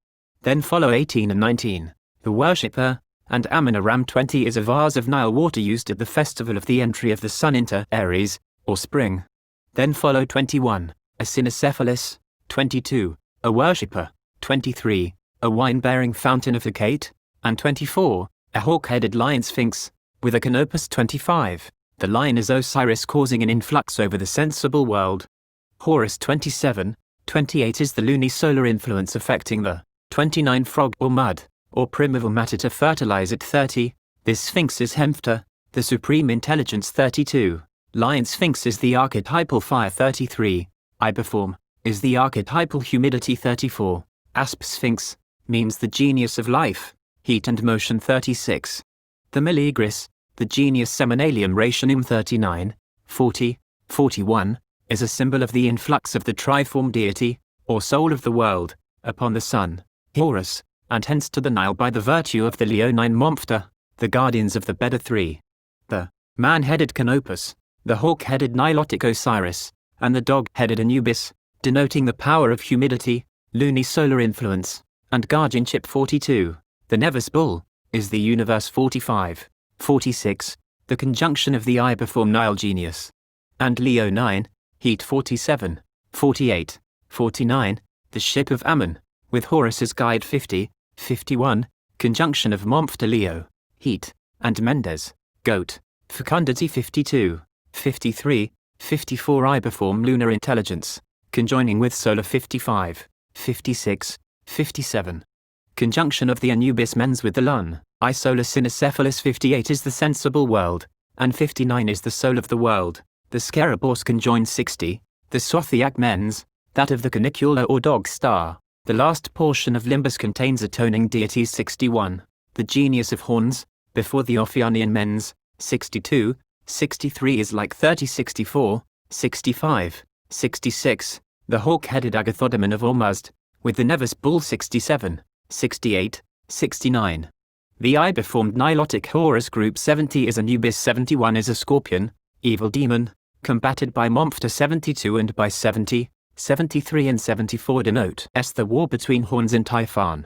Then follow 18 and 19, the worshipper, and Ammon. Ram 20 is a vase of Nile water used at the festival of the entry of the sun into Aries, or spring. Then follow 21, a cynocephalus. 22, a worshipper. 23, a wine-bearing fountain of Hecate, and 24, a hawk-headed lion sphinx, with a canopus. 25, the lion is Osiris causing an influx over the sensible world. Horus. 27, 28 is the lunisolar influence affecting the 29 frog or mud, or primeval matter to fertilize it. 30. This sphinx is Hemphter, the supreme intelligence. 32. Lion sphinx is the archetypal fire. 33. Iberform is the archetypal humidity. 34. Asp sphinx means the genius of life, heat and motion. 36. The Meligris, the genius seminalium rationum. 39. 40. 41 is a symbol of the influx of the triform deity, or soul of the world, upon the sun, Horus, and hence to the Nile by the virtue of the leonine Momphtha, the guardians of the Beda. 3. The man-headed Canopus, the hawk-headed Nilotic Osiris, and the dog-headed Anubis, denoting the power of humidity, lunisolar influence, and guardianship. 42. The Nevis bull is the universe. 45. 46. The conjunction of the Iberform Nile genius and Leo 9, heat. 47. 48. 49. The ship of Ammon, with Horus's guide. 50. 51. Conjunction of Momphtha Leo, heat, and Mendes, goat, fecundity. 52. 53. 54. Iberform lunar intelligence, conjoining with solar. 55. 56. 57. Conjunction of the Anubis mens with the Lun, Isola Cynocephalus. 58 is the sensible world, and 59 is the soul of the world, the Scarabors conjoined. 60. The Sothiac mens, that of the canicula or dog star. The last portion of Limbus contains atoning deities. 61. The genius of horns, before the Ophionian mens. 62. 63 is like 30. 64. 65. 66. The hawk-headed Agathodaemon of Ormuzd, with the Nevis bull. 67. 68. 69. The Iberformed Nilotic Horus group. 70 is Anubis. 71 is a scorpion, evil demon, combated by Momphtha. 72 and by 70. 73 and 74 denote the war between horns and Typhon.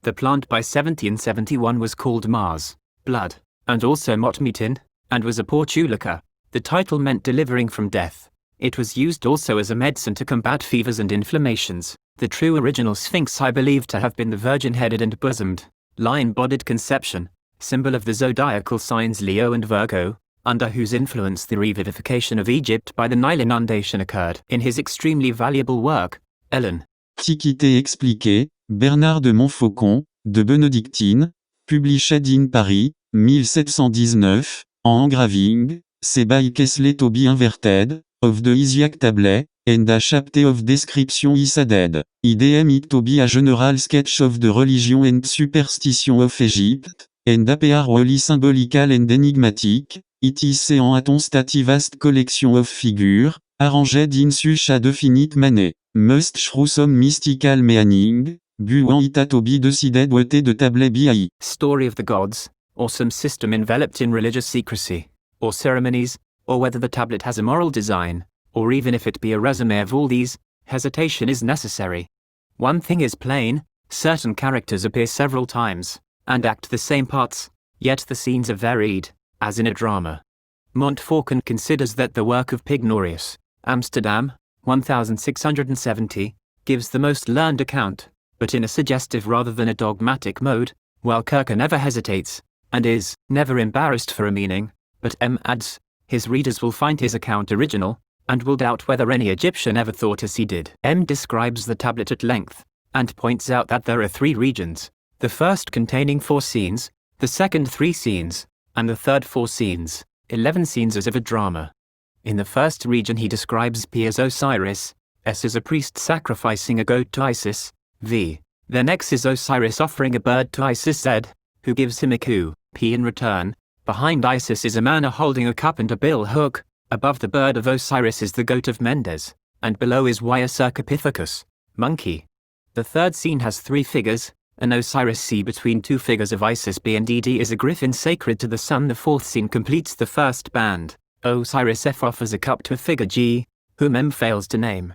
The plant by 70 and 71 was called Mars, blood, and also Motmetin, and was a Portulica. The title meant delivering from death. It was used also as a medicine to combat fevers and inflammations. The true original Sphinx I believe to have been the virgin-headed and bosomed, lion-bodied conception, symbol of the zodiacal signs Leo and Virgo, under whose influence the revivification of Egypt by the Nile inundation occurred. In his extremely valuable work, Ellen. Antiquité expliquée, Bernard de Montfaucon, de Bénédictine, published in Paris, 1719, en engraving, c'est by Kesley Toby inverted, of the Isiac Tablet, and a chapter of description is added. IDM it to be a general sketch of the religion and superstition of Egypt, and appear really symbolical and enigmatic. It is an attentive vast collection of figures, arranged in such a definite manner. Must through some mystical meaning, buant it to be decided what the tablet be. Story of the gods, or some system enveloped in religious secrecy, or ceremonies, or whether the tablet has a moral design, or even if it be a resume of all these, hesitation is necessary. One thing is plain, certain characters appear several times, and act the same parts, yet the scenes are varied, as in a drama. Montfaucon considers that the work of Pignorius, Amsterdam, 1670, gives the most learned account, but in a suggestive rather than a dogmatic mode, while Kircher never hesitates, and is never embarrassed for a meaning, but adds, his readers will find his account original, and will doubt whether any Egyptian ever thought as he did. Describes the tablet at length, and points out that there are 3 regions, the first containing 4 scenes, the second 3 scenes, and the third 4 scenes, 11 scenes as of a drama. In the first region he describes P as Osiris, S as a priest sacrificing a goat to Isis, V. Then X is Osiris offering a bird to Isis, Z, who gives him a coup, P in return. Behind Isis is a man holding a cup and a bill hook, above the bird of Osiris is the goat of Mendes, and below is Y a Cercopithecus, monkey. The third scene has 3 figures, an Osiris C between 2 figures of Isis B and D is a griffin sacred to the sun. The fourth scene completes the first band. Osiris F offers a cup to a figure G, whom M fails to name.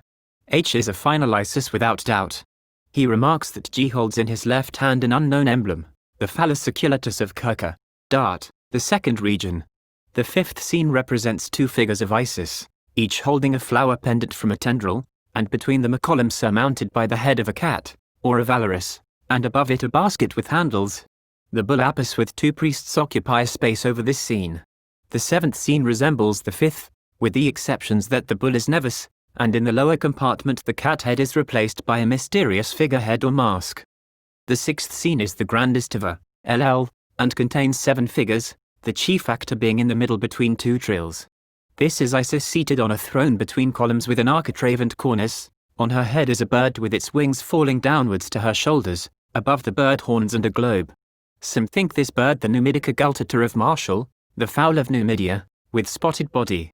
H is a final Isis without doubt. He remarks that G holds in his left hand an unknown emblem, the phallus oculatus of Kircher, Dart, the second region. The fifth scene represents 2 figures of Isis, each holding a flower pendant from a tendril, and between them a column surmounted by the head of a cat, or a Valorous, and above it a basket with handles. The bull Apis with 2 priests occupy a space over this scene. The 7th scene resembles the 5th, with the exceptions that the bull is Nevis, and in the lower compartment the cat head is replaced by a mysterious figurehead or mask. The sixth scene is the grandest of LL, and contains 7 figures, the chief actor being in the middle between 2 trills. This is Isis seated on a throne between columns with an architrave and cornice. On her head is a bird with its wings falling downwards to her shoulders, above the bird horns and a globe. Some think this bird the Numidic agultator of Martial, the fowl of Numidia, with spotted body.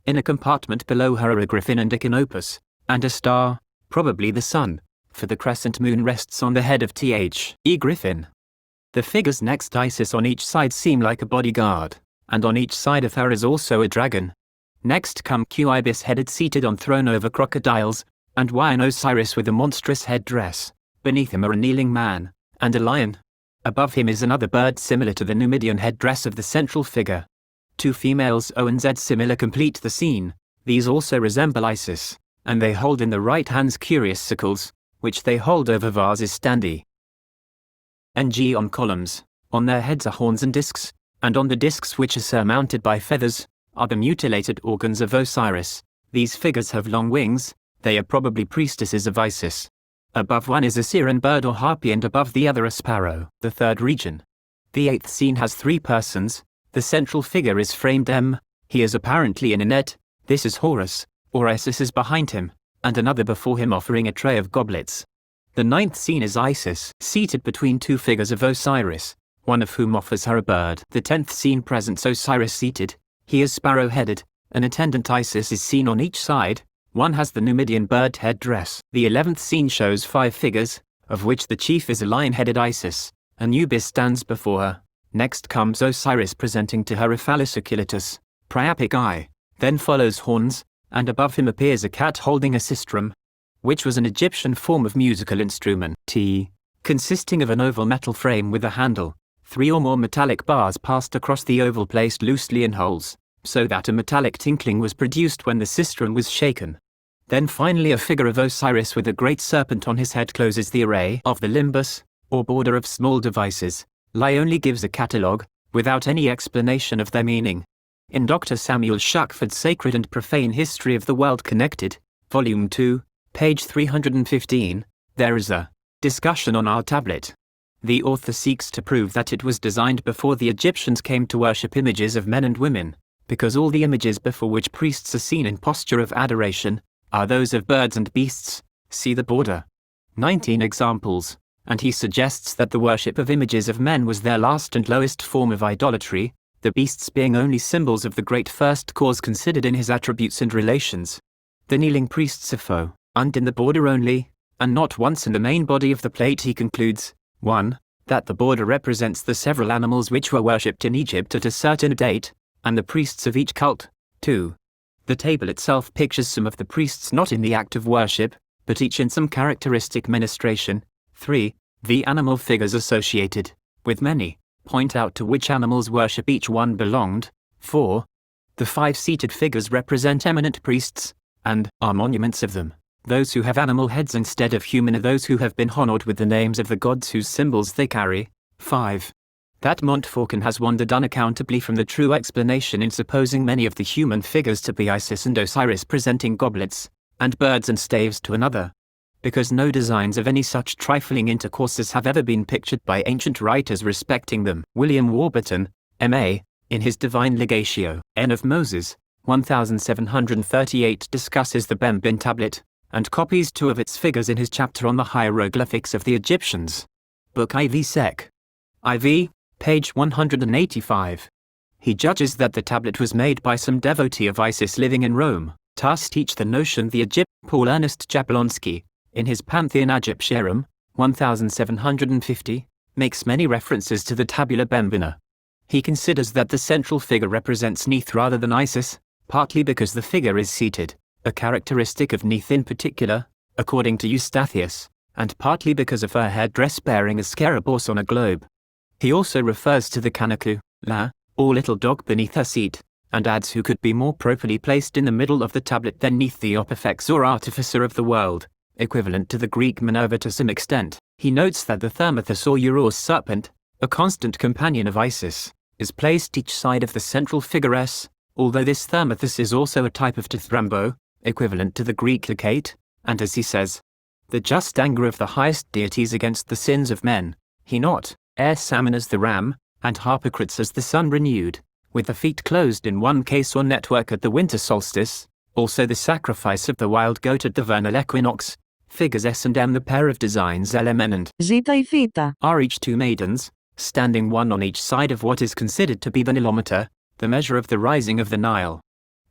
In a compartment below her are a griffin and a canopus, and a star, probably the sun, for the crescent moon rests on the head of The griffin. The figures next Isis on each side seem like a bodyguard, and on each side of her is also a dragon. Next come Q ibis-headed seated on throne over crocodiles, and Wynn Osiris with a monstrous headdress. Beneath him are a kneeling man, and a lion. Above him is another bird similar to the Numidian headdress of the central figure. 2 females O and Z similar complete the scene. These also resemble Isis, and they hold in the right hands curious sickles, which they hold over vases standi. NG on columns, on their heads are horns and discs, and on the discs which are surmounted by feathers, are the mutilated organs of Osiris. These figures have long wings, they are probably priestesses of Isis. Above one is a siren bird or harpy and above the other a sparrow. The third region. The 8th scene has 3 persons, the central figure is framed M, he is apparently in a net, this is Horus, or Isis is behind him, and another before him offering a tray of goblets. The 9th scene is Isis, seated between 2 figures of Osiris, one of whom offers her a bird. The 10th scene presents Osiris seated, he is sparrow-headed, an attendant Isis is seen on each side, one has the Numidian bird head-dress. The 11th scene shows 5 figures, of which the chief is a lion-headed Isis, Anubis stands before her. Next comes Osiris presenting to her a phallus oculatus, priapic eye, then follows horns, and above him appears a cat holding a sistrum, which was an Egyptian form of musical instrument, consisting of an oval metal frame with a handle, 3 or more metallic bars passed across the oval placed loosely in holes, so that a metallic tinkling was produced when the sistrum was shaken. Then finally a figure of Osiris with a great serpent on his head closes the array of the limbus, or border of small devices. Lie only gives a catalogue, without any explanation of their meaning. In Dr. Samuel Shuckford's Sacred and Profane History of the World Connected, Volume 2, page 315, there is a discussion on our tablet. The author seeks to prove that it was designed before the Egyptians came to worship images of men and women, because all the images before which priests are seen in posture of adoration are those of birds and beasts. See the border. 19 examples, and he suggests that the worship of images of men was their last and lowest form of idolatry, the beasts being only symbols of the great first cause considered in his attributes and relations. The kneeling priests are foe, and in the border only, and not once in the main body of the plate. He concludes, 1. That the border represents the several animals which were worshipped in Egypt at a certain date, and the priests of each cult. 2. The table itself pictures some of the priests not in the act of worship, but each in some characteristic ministration. 3. The animal figures associated with many point out to which animals worship each one belonged. 4. The 5 seated figures represent eminent priests, and are monuments of them. Those who have animal heads instead of human are those who have been honored with the names of the gods whose symbols they carry. 5. That Montfaucon has wandered unaccountably from the true explanation in supposing many of the human figures to be Isis and Osiris presenting goblets, and birds and staves to another, because no designs of any such trifling intercourses have ever been pictured by ancient writers respecting them. William Warburton, M.A., in his Divine Legatio, N of Moses, 1738 discusses the Bembine Tablet, and copies 2 of its figures in his chapter on the hieroglyphics of the Egyptians. Book IV Sec. IV, page 185. He judges that the tablet was made by some devotee of Isis living in Rome. Thus teach the notion the Egyptian Paul Ernest Jablonski, in his Pantheon Egyptiarum, 1750, makes many references to the tabula bembina. He considers that the central figure represents Neith rather than Isis, partly because the figure is seated, a characteristic of Neith in particular, according to Eustathius, and partly because of her headdress bearing a scarabæus on a globe. He also refers to the canacu, or little dog beneath her seat, and adds who could be more properly placed in the middle of the tablet than Neith the Opifex or artificer of the world, equivalent to the Greek Minerva to some extent. He notes that the Thermithus or Uros serpent, a constant companion of Isis, is placed each side of the central figure S, although this Thermithus is also a type of Tithrambo, equivalent to the Greek Hecate, and as he says, the just anger of the highest deities against the sins of men, he not, salmon as the ram, and Harpocrates as the sun renewed, with the feet closed in one case or network at the winter solstice, also the sacrifice of the wild goat at the vernal equinox, figures S and M. The pair of designs LMN and Ζήτα ή θήτα. are each two maidens, standing one on each side of what is considered to be the nilometer, the measure of the rising of the Nile.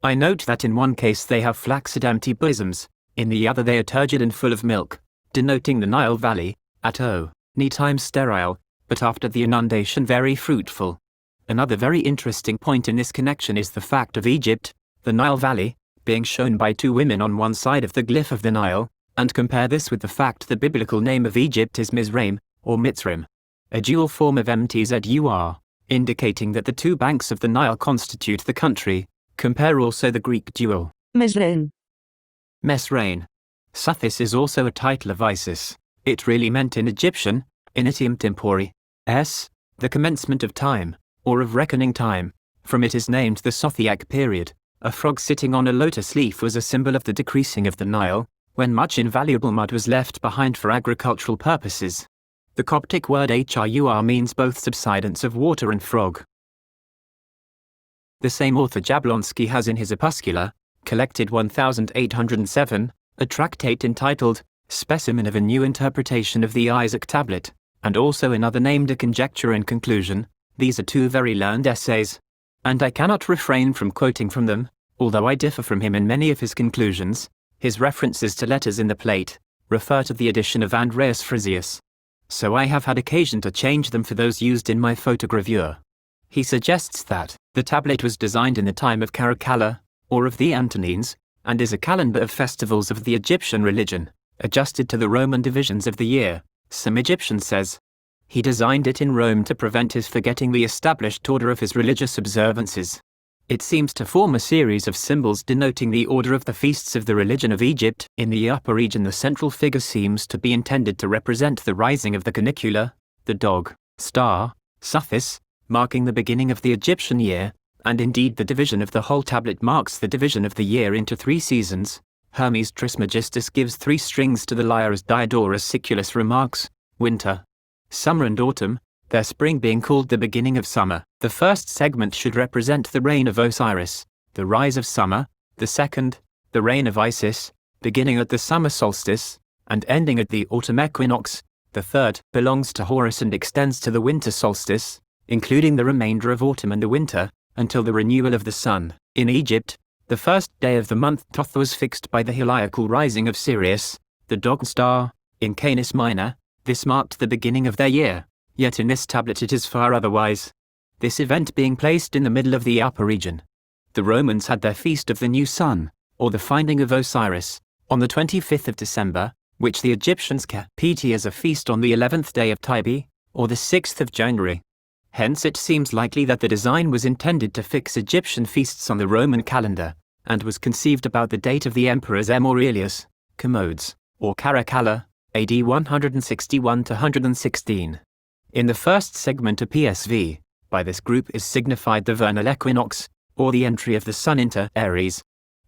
I note that in one case they have flaccid empty bosoms, in the other they are turgid and full of milk, denoting the Nile Valley, at any time sterile, but after the inundation very fruitful. Another very interesting point in this connection is the fact of Egypt, the Nile Valley, being shown by two women on one side of the glyph of the Nile, and compare this with the fact the biblical name of Egypt is Mizraim, or Mitzrim, a dual form of MTZUR, indicating that the two banks of the Nile constitute the country. Compare also the Greek dual Μεσρέν. Mesrain. Suthis is also a title of Isis. It really meant in Egyptian, initium tempori, the commencement of time, or of reckoning time. From it is named the Sothiac period. A frog sitting on a lotus leaf was a symbol of the decreasing of the Nile, when much invaluable mud was left behind for agricultural purposes. The Coptic word hrur means both subsidence of water and frog. The same author Jablonski has in his Opuscula, collected 1807, a tractate entitled Specimen of a New Interpretation of the Isiac Tablet, and also another named A Conjecture and Conclusion. These are two very learned essays, and I cannot refrain from quoting from them, although I differ from him in many of his conclusions. His references to letters in the plate refer to the edition of Andreas Frisius, so I have had occasion to change them for those used in my photogravure. He suggests that the tablet was designed in the time of Caracalla, or of the Antonines, and is a calendar of festivals of the Egyptian religion, adjusted to the Roman divisions of the year. Some Egyptian says he designed it in Rome to prevent his forgetting the established order of his religious observances. It seems to form a series of symbols denoting the order of the feasts of the religion of Egypt. In the upper region the central figure seems to be intended to represent the rising of the canicula, the dog, star, Suthis, marking the beginning of the Egyptian year, and indeed the division of the whole tablet marks the division of the year into 3 seasons. Hermes Trismegistus gives 3 strings to the lyre as Diodorus Siculus remarks, winter, summer and autumn, their spring being called the beginning of summer. The first segment should represent the reign of Osiris, the rise of summer, the second, the reign of Isis, beginning at the summer solstice, and ending at the autumn equinox. The third belongs to Horus and extends to the winter solstice, including the remainder of autumn and the winter, until the renewal of the sun. In Egypt, the first day of the month Thoth was fixed by the heliacal rising of Sirius, the dog star, in Canis Minor. This marked the beginning of their year, yet in this tablet it is far otherwise, this event being placed in the middle of the upper region. The Romans had their feast of the new sun, or the finding of Osiris, on the 25th of December, which the Egyptians kept as a feast on the 11th day of Tybi, or the 6th of January. Hence it seems likely that the design was intended to fix Egyptian feasts on the Roman calendar, and was conceived about the date of the emperors M. Aurelius, Commodes, or Caracalla, AD 161 to 116. In the first segment a PSV, by this group is signified the vernal equinox, or the entry of the sun into Aries.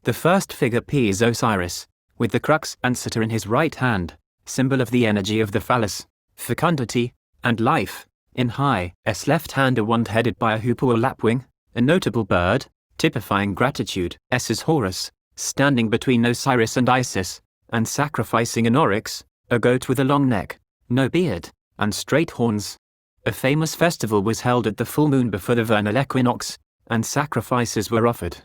The first figure P is Osiris, with the crux and citer in his right hand, symbol of the energy of the phallus, fecundity, and life. In high S left hand a wand headed by a hoopoe or lapwing, a notable bird, typifying gratitude. S is Horus, standing between Osiris and Isis, and sacrificing an oryx, a goat with a long neck, no beard, and straight horns. A famous festival was held at the full moon before the vernal equinox, and sacrifices were offered.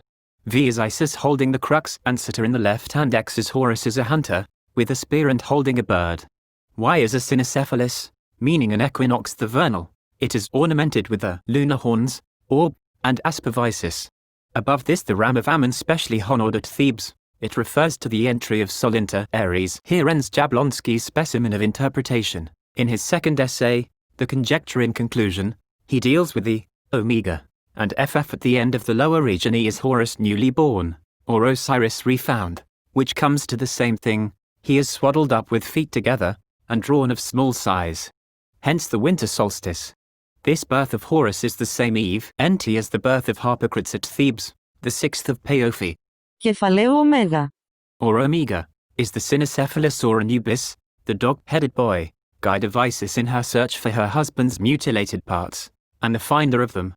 V is Isis holding the crux and citer in the left hand. X is Horus as a hunter, with a spear and holding a bird. Y is a cynocephalus, meaning an equinox the vernal. It is ornamented with the lunar horns, orb, and asp of Isis. Above this the ram of Ammon specially honored at Thebes. It refers to the entry of Sol into Aries. Here ends Jablonski's specimen of interpretation. In his second essay, The Conjecture and Conclusion, he deals with the omega, and FF at the end of the lower region. E is Horus newly born, or Osiris refound, which comes to the same thing. He is swaddled up with feet together, and drawn of small size. Hence the winter solstice. This birth of Horus is the same eve, NT, as the birth of Harpocrates at Thebes, the 6th of Paofi, Κεφαλαίο ωμέγα. or omega, is the Cynocephalus or Anubis, the dog-headed boy, guide of Isis in her search for her husband's mutilated parts, and the finder of them.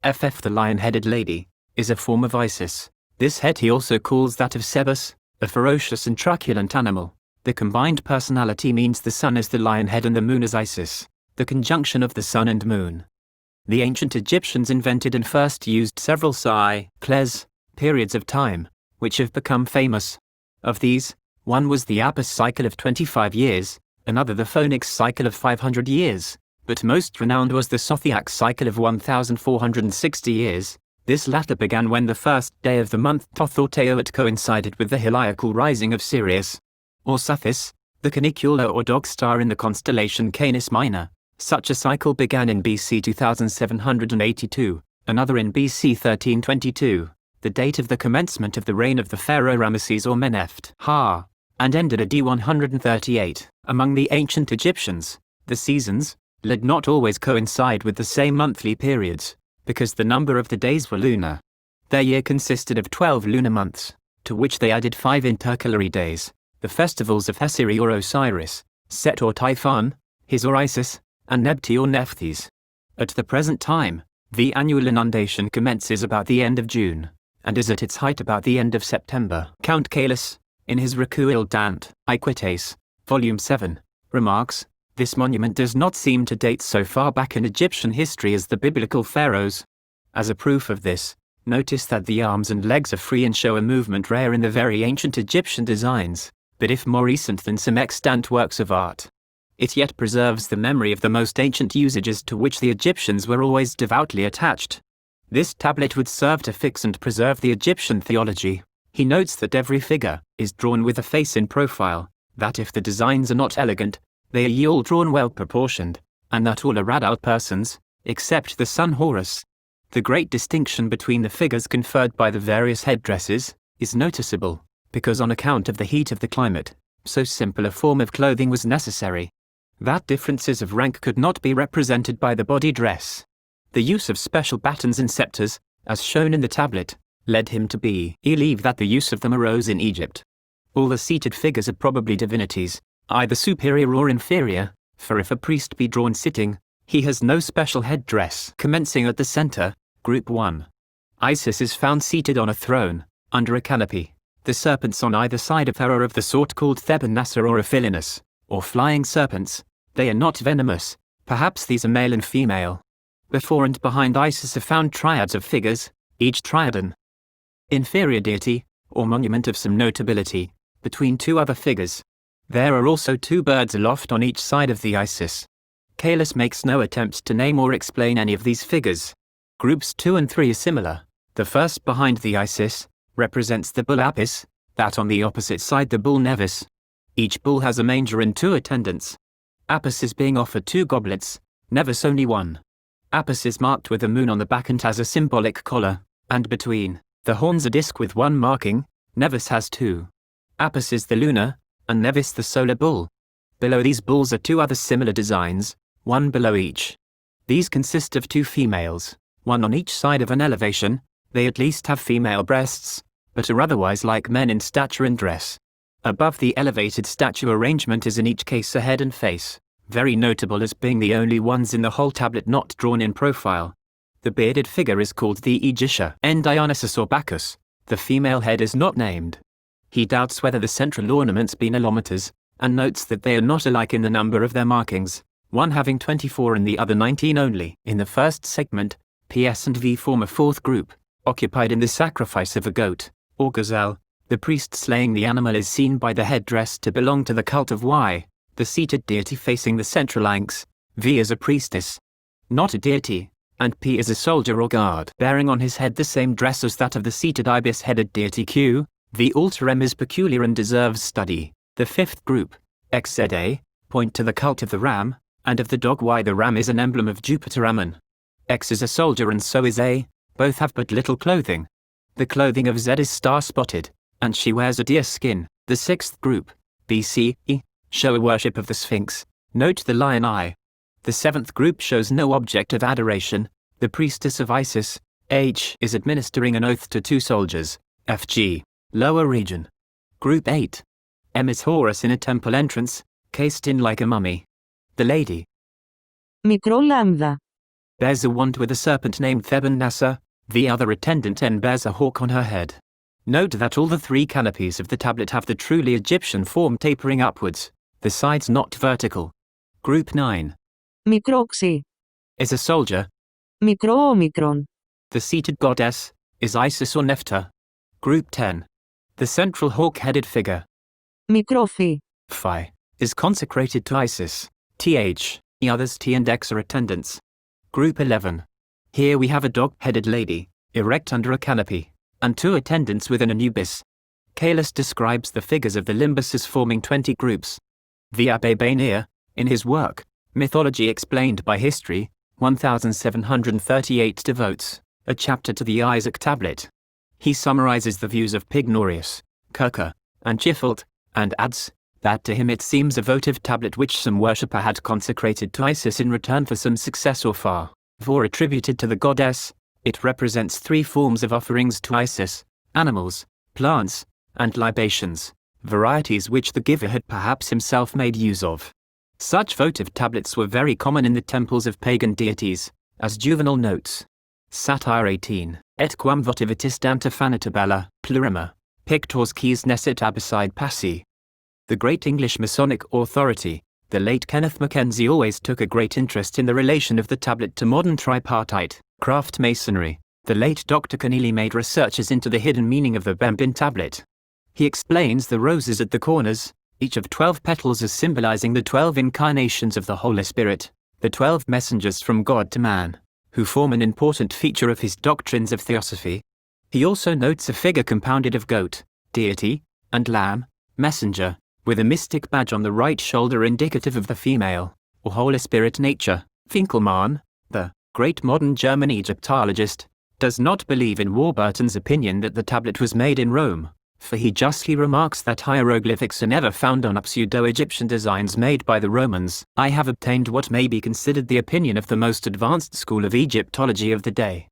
FF, the lion-headed lady, is a form of Isis. This head he also calls that of Sebus, a ferocious and truculent animal. The combined personality means the sun is the lion head and the moon is Isis, the conjunction of the sun and moon. The ancient Egyptians invented and first used several cycles, periods of time, which have become famous. Of these, one was the Apis cycle of 25 years, another the Phoenix cycle of 500 years, but most renowned was the Zodiac cycle of 1460 years. This latter began when the first day of the month Thoth or Teot coincided with the heliacal rising of Sirius, or Sothis, the canicular or dog star in the constellation Canis Minor. Such a cycle began in BC 2782, another in BC 1322, the date of the commencement of the reign of the pharaoh Ramesses or Meneptah, and ended AD 138. Among the ancient Egyptians, the seasons did not always coincide with the same monthly periods, because the number of the days were lunar. Their year consisted of 12 lunar months, to which they added 5 intercalary days, the festivals of Hesiri or Osiris, Set or Typhon, His or Isis, and Nebti or Nephthys. At the present time, the annual inundation commences about the end of June, and is at its height about the end of September. Count Caelus, in his Recueil d'Antiquités, Volume 7, remarks, "This monument does not seem to date so far back in Egyptian history as the biblical pharaohs." As a proof of this, notice that the arms and legs are free and show a movement rare in the very ancient Egyptian designs, but if more recent than some extant works of art. It yet preserves the memory of the most ancient usages to which the Egyptians were always devoutly attached. This tablet would serve to fix and preserve the Egyptian theology. He notes that every figure is drawn with a face in profile, that if the designs are not elegant, they are all drawn well proportioned, and that all are adult persons, except the sun Horus. The great distinction between the figures conferred by the various headdresses is noticeable, because on account of the heat of the climate, so simple a form of clothing was necessary. That differences of rank could not be represented by the body dress. The use of special batons and scepters, as shown in the tablet, led him to believe that the use of them arose in Egypt. All the seated figures are probably divinities, either superior or inferior, for if a priest be drawn sitting, he has no special headdress. Commencing at the center, Group 1. Isis is found seated on a throne, under a canopy. The serpents on either side of her are of the sort called Thebanassa or Aphilinus, or flying serpents. They are not venomous, perhaps these are male and female. Before and behind Isis are found triads of figures, each triad an inferior deity, or monument of some notability, between two other figures. There are also 2 birds aloft on each side of the Isis. Caelus makes no attempt to name or explain any of these figures. Groups 2 and 3 are similar. The first behind the Isis represents the bull Apis, that on the opposite side the bull Nevis. Each bull has a manger and 2 attendants. Apis is being offered 2 goblets, Nevis only 1. Apis is marked with a moon on the back and has a symbolic collar, and between the horns a disc with 1 marking. Nevis has 2. Apis is the lunar, and Nevis the solar bull. Below these bulls are 2 other similar designs, 1 below each. These consist of 2 females, 1 on each side of an elevation. They at least have female breasts, but are otherwise like men in stature and dress. Above the elevated statue arrangement is in each case a head and face, very notable as being the only ones in the whole tablet not drawn in profile. The bearded figure is called the Aegisha en Dionysus or Bacchus. The female head is not named. He doubts whether the central ornaments be nilometers, and notes that they are not alike in the number of their markings, one having 24 and the other 19 only. In the first segment, PS and V form a 4th group, occupied in the sacrifice of a goat, or gazelle. The priest slaying the animal is seen by the headdress to belong to the cult of Y, the seated deity facing the central anx. V is a priestess, not a deity, and P is a soldier or guard, bearing on his head the same dress as that of the seated ibis-headed deity Q. The altar M is peculiar and deserves study. The 5th group, XZA, point to the cult of the ram, and of the dog Y. The ram is an emblem of Jupiter Ammon. X is a soldier and so is A, both have but little clothing. The clothing of Z is star-spotted, and she wears a deer skin. The 6th group, BCE, show a worship of the Sphinx. Note the lion eye. The 7th group shows no object of adoration. The priestess of Isis, H, is administering an oath to 2 soldiers. FG. Lower region. Group 8. M is Horus in a temple entrance, cased in like a mummy. The lady Μικρό λάμδα. bears a wand with a serpent named Theban Nasser, the other attendant N bears a hawk on her head. Note that all the three canopies of the tablet have the truly Egyptian form tapering upwards, the sides not vertical. Group 9 Μικρό ξι. is a soldier. Μικρό όμικρον. The seated goddess is Isis or Nephta. Group 10 the central hawk-headed figure, Μικρό φι. Phi, is consecrated to Isis. Th, the others T and X are attendants. Group 11 here we have a dog-headed lady, erect under a canopy, and two attendants with an Anubis. Caelus describes the figures of the limbus as forming 20 groups. The Abbé Bainier, in his work, Mythology Explained by History, 1738 devotes a chapter to the Isiac Tablet. He summarizes the views of Pignorius, Kircher, and Chiffelt, and adds that to him it seems a votive tablet which some worshipper had consecrated to Isis in return for some success or favor attributed to the goddess. It represents three forms of offerings to Isis: animals, plants, and libations, varieties which the giver had perhaps himself made use of. Such votive tablets were very common in the temples of pagan deities, as Juvenal notes. Satire 18, et quam votivitis danta fanatabella, plurima, pictors quis nescit abicide passi. The great English Masonic authority, the late Kenneth Mackenzie, always took a great interest in the relation of the tablet to modern tripartite craft masonry. The late Dr. Keneally made researches into the hidden meaning of the Bembine Tablet. He explains the roses at the corners, each of 12 petals as symbolizing the 12 incarnations of the Holy Spirit, the 12 messengers from God to man, who form an important feature of his doctrines of theosophy. He also notes a figure compounded of goat, deity, and lamb, messenger, with a mystic badge on the right shoulder indicative of the female, or Holy Spirit nature. Finkelmann, the great modern German Egyptologist, does not believe in Warburton's opinion that the tablet was made in Rome, for he justly remarks that hieroglyphics are never found on pseudo-Egyptian designs made by the Romans. I have obtained what may be considered the opinion of the most advanced school of Egyptology of the day.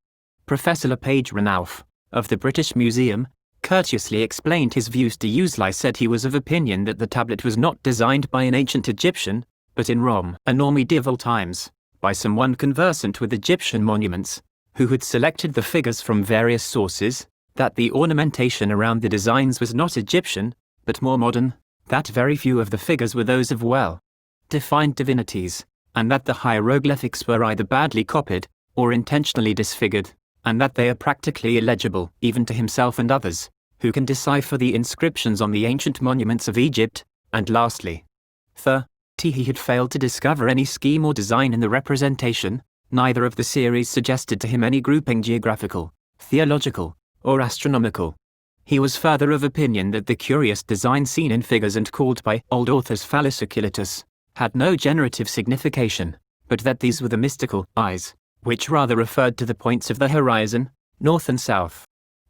Professor LePage Ranulph, of the British Museum, courteously explained his views to Usli. Said he was of opinion that the tablet was not designed by an ancient Egyptian, but in Rome, and or medieval times, by someone conversant with Egyptian monuments, who had selected the figures from various sources, that the ornamentation around the designs was not Egyptian, but more modern, that very few of the figures were those of well-defined divinities, and that the hieroglyphics were either badly copied, or intentionally disfigured, and that they are practically illegible, even to himself and others, who can decipher the inscriptions on the ancient monuments of Egypt. And lastly, he had failed to discover any scheme or design in the representation. Neither of the series suggested to him any grouping geographical, theological, or astronomical. He was further of opinion that the curious design seen in figures and called by old authors phallus occultus had no generative signification, but that these were the mystical eyes, which rather referred to the points of the horizon, north and south.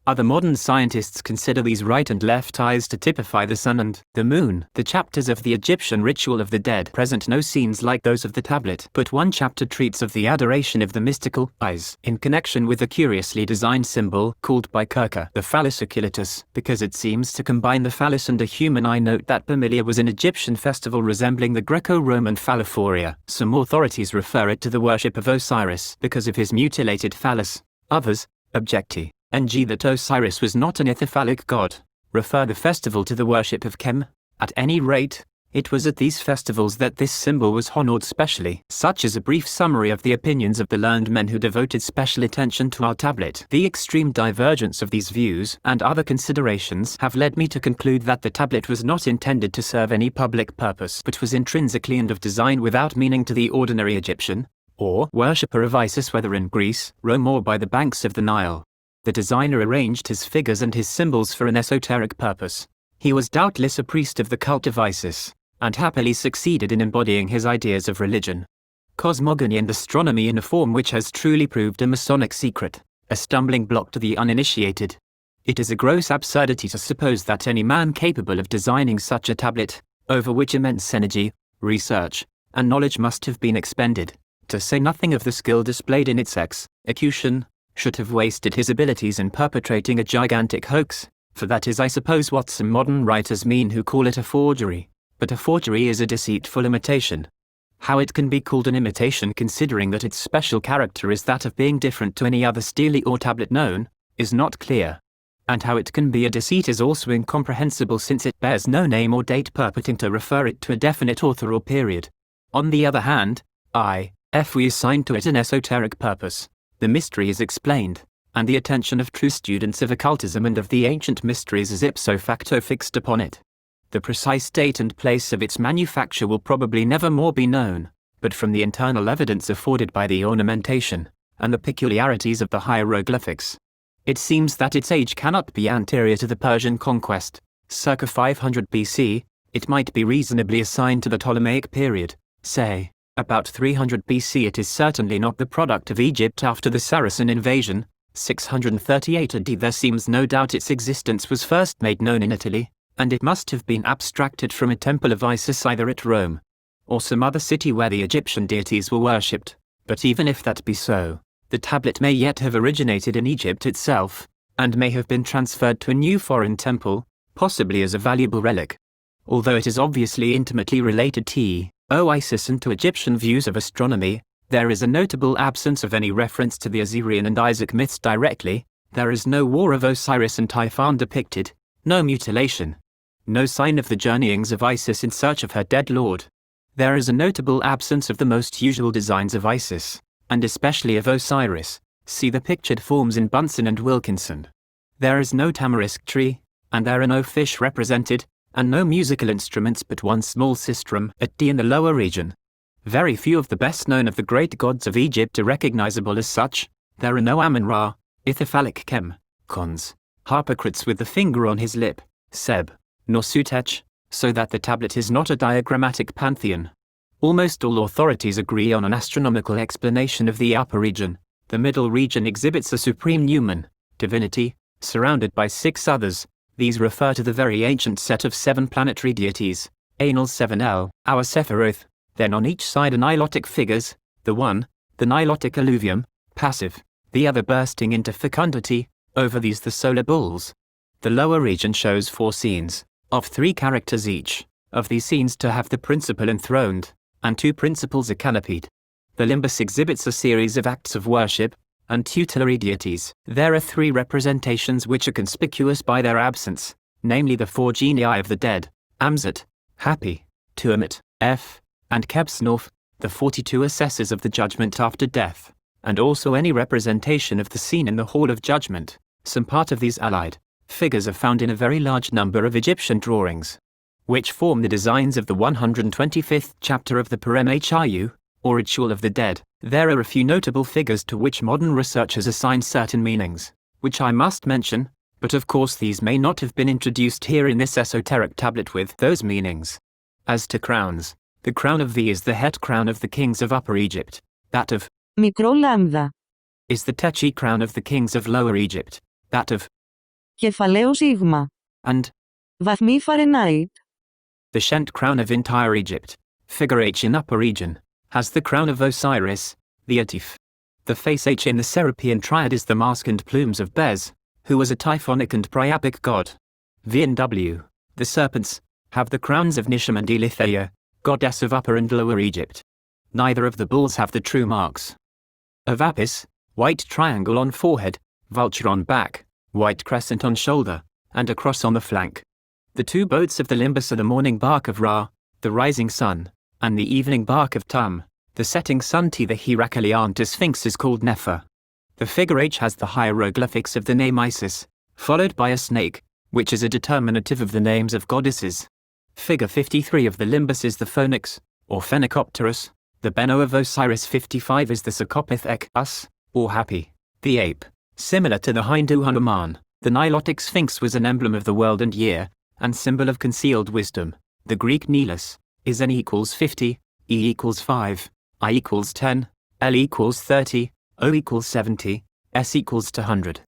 Other modern scientists consider these right and left eyes to typify the sun and the moon. The chapters of the Egyptian ritual of the dead present no scenes like those of the tablet, but one chapter treats of the adoration of the mystical eyes in connection with a curiously designed symbol called by Kircher the phallus occultus, because it seems to combine the phallus and a human eye. Note that Bamilia was an Egyptian festival resembling the Greco-Roman phallophoria. Some authorities refer it to the worship of Osiris because of his mutilated phallus. Others, objecti, Ng that Osiris was not an ithyphallic god, refer the festival to the worship of Kem. At any rate, it was at these festivals that this symbol was honored specially. Such is a brief summary of the opinions of the learned men who devoted special attention to our tablet. The extreme divergence of these views and other considerations have led me to conclude that the tablet was not intended to serve any public purpose, but was intrinsically and of design without meaning to the ordinary Egyptian, or worshipper of Isis, whether in Greece, Rome, or by the banks of the Nile. The designer arranged his figures and his symbols for an esoteric purpose. He was doubtless a priest of the cult of Isis, and happily succeeded in embodying his ideas of religion, cosmogony and astronomy in a form which has truly proved a Masonic secret, a stumbling block to the uninitiated. It is a gross absurdity to suppose that any man capable of designing such a tablet, over which immense energy, research, and knowledge must have been expended, to say nothing of the skill displayed in its execution, should have wasted his abilities in perpetrating a gigantic hoax. For that is, I suppose, what some modern writers mean who call it a forgery. But a forgery is a deceitful imitation. How it can be called an imitation, considering that its special character is that of being different to any other stele or tablet known, is not clear. And how it can be a deceit is also incomprehensible, since it bears no name or date purporting to refer it to a definite author or period. On the other hand, we assign to it an esoteric purpose. The mystery is explained, and the attention of true students of occultism and of the ancient mysteries is ipso facto fixed upon it. The precise date and place of its manufacture will probably never more be known, but from the internal evidence afforded by the ornamentation, and the peculiarities of the hieroglyphics, it seems that its age cannot be anterior to the Persian conquest, circa 500 BC, it might be reasonably assigned to the Ptolemaic period, say, about 300 BC. It is certainly not the product of Egypt after the Saracen invasion, 638 AD. There seems no doubt its existence was first made known in Italy, and it must have been abstracted from a temple of Isis either at Rome, or some other city where the Egyptian deities were worshipped. But even if that be so, the tablet may yet have originated in Egypt itself, and may have been transferred to a new foreign temple, possibly as a valuable relic. Although it is obviously intimately related to Isis and to Egyptian views of astronomy, there is a notable absence of any reference to the Assyrian and Isaac myths directly. There is no war of Osiris and Typhon depicted, no mutilation, no sign of the journeyings of Isis in search of her dead lord. There is a notable absence of the most usual designs of Isis, and especially of Osiris. See the pictured forms in Bunsen and Wilkinson. There is no tamarisk tree, and there are no fish represented, and no musical instruments but one small sistrum at D in the lower region. Very few of the best known of the great gods of Egypt are recognizable as such. There are no Amun-Ra, Ithyphallic Chem, Cons, Harpocrates with the finger on his lip, Seb, nor Sutech, so that the tablet is not a diagrammatic pantheon. Almost all authorities agree on an astronomical explanation of the upper region. The middle region exhibits a supreme numen, divinity, surrounded by 6 others. These refer to the very ancient set of 7 planetary deities, Anal 7L, our Sephiroth. Then on each side are nilotic figures, the one, the nilotic alluvium, passive, the other bursting into fecundity, over these the solar bulls. The lower region shows 4 scenes, of 3 characters each, of these scenes to have the principal enthroned, and 2 principals are canopied. The limbus exhibits a series of acts of worship, and tutelary deities. There are 3 representations which are conspicuous by their absence, namely the 4 genii of the dead, Amzat, Happy, Tuamat, F, and Kebsnorf, the 42 assessors of the judgment after death, and also any representation of the scene in the Hall of Judgment. Some part of these allied figures are found in a very large number of Egyptian drawings, which form the designs of the 125th chapter of the Perem Hiu, or Ritual of the Dead. There are a few notable figures to which modern researchers assign certain meanings, which I must mention, but of course these may not have been introduced here in this esoteric tablet with those meanings. As to crowns, the crown of V is the head crown of the kings of Upper Egypt. That of Μικρό λάμδα. is the Techi crown of the kings of Lower Egypt. That of Κεφαλαίο σίγμα. and Βαθμοί Φαρενάιτ. the Shent crown of entire Egypt. Figure H in Upper region has the crown of Osiris, the Atif. The face H in the Serapean triad is the mask and plumes of Bez, who was a typhonic and priapic god. V and W, the serpents, have the crowns of Nisham and Elithea, goddess of Upper and Lower Egypt. Neither of the bulls have the true marks of Apis, white triangle on forehead, vulture on back, white crescent on shoulder, and a cross on the flank. The 2 boats of the limbus are the morning bark of Ra, the rising sun, and the evening bark of Tum, the setting sun. The Heraclean Sphinx is called Nefer. The figure H has the hieroglyphics of the name Isis, followed by a snake, which is a determinative of the names of goddesses. Figure 53 of the limbus is the Phoenix, or Phenicopterus. The Beno of Osiris 55 is the Sarcopith Us, or Happy, the ape. Similar to the Hindu Hanuman, the Nilotic Sphinx was an emblem of the world and year, and symbol of concealed wisdom. The Greek Nilus is N equals 50, E equals 5, I equals 10, L equals 30, O equals 70, S equals to 100.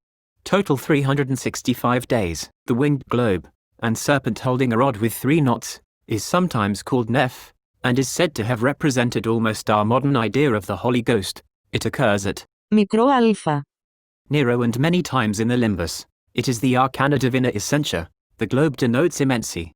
Total 365 days. The winged globe, and serpent holding a rod with 3 knots, is sometimes called Neph, and is said to have represented almost our modern idea of the Holy Ghost. It occurs at Μικρό αλφα. Nero and many times in the limbus. It is the arcana divina essentia, the globe denotes immensity,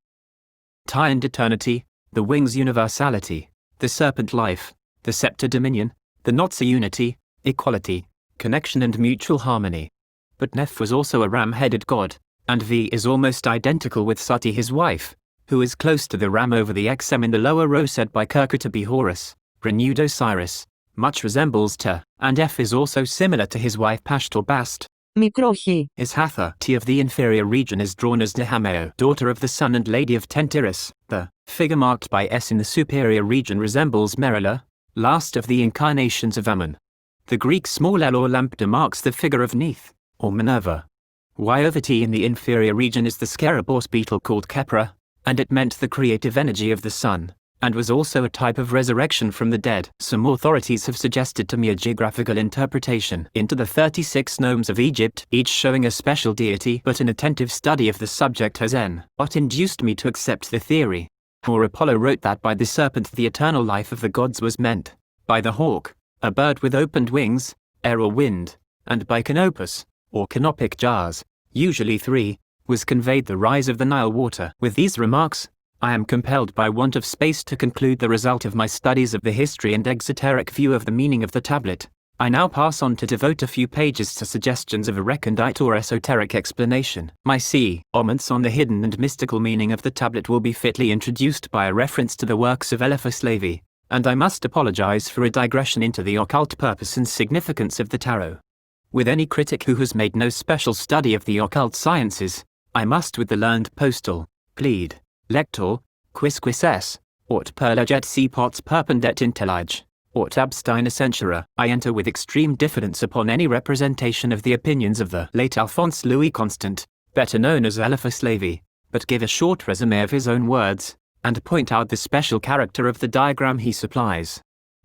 tie and eternity, the wings universality, the serpent life, the scepter dominion, the knots are unity, equality, connection and mutual harmony. But Neph was also a ram-headed god, and V is almost identical with Sati his wife, who is close to the ram over the XM in the lower row said by Kirker to be Horus, renewed Osiris, much resembles Te, and F is also similar to his wife Pashtor Bast. Μικρό χ. Ishatha, T of the inferior region is drawn as Nehameo, daughter of the sun and lady of Tentiris. The figure marked by S in the superior region resembles Merila, last of the incarnations of Ammon. The Greek small l or lambda marks the figure of Neith, or Minerva. Y over T in the inferior region is the scarabous beetle called Kepra, and it meant the creative energy of the sun, and was also a type of resurrection from the dead. Some authorities have suggested to me a geographical interpretation into the 36 nomes of Egypt, each showing a special deity, but an attentive study of the subject has what induced me to accept the theory. Or Apollo wrote that by the serpent the eternal life of the gods was meant, by the hawk, a bird with opened wings, air or wind, and by canopus, or canopic jars, usually 3, was conveyed the rise of the Nile water. With these remarks, I am compelled by want of space to conclude the result of my studies of the history and exoteric view of the meaning of the tablet. I now pass on to devote a few pages to suggestions of a recondite or esoteric explanation. My comments on the hidden and mystical meaning of the tablet will be fitly introduced by a reference to the works of Eliphas Levi, and I must apologize for a digression into the occult purpose and significance of the tarot. With any critic who has made no special study of the occult sciences, I must with the learned postal, plead, lector, quisquis es, aut perleget si pots perpendet intellige, aut abstine censura. I enter with extreme diffidence upon any representation of the opinions of the late Alphonse Louis Constant, better known as Eliphas Levi, but give a short resume of his own words, and point out the special character of the diagram he supplies.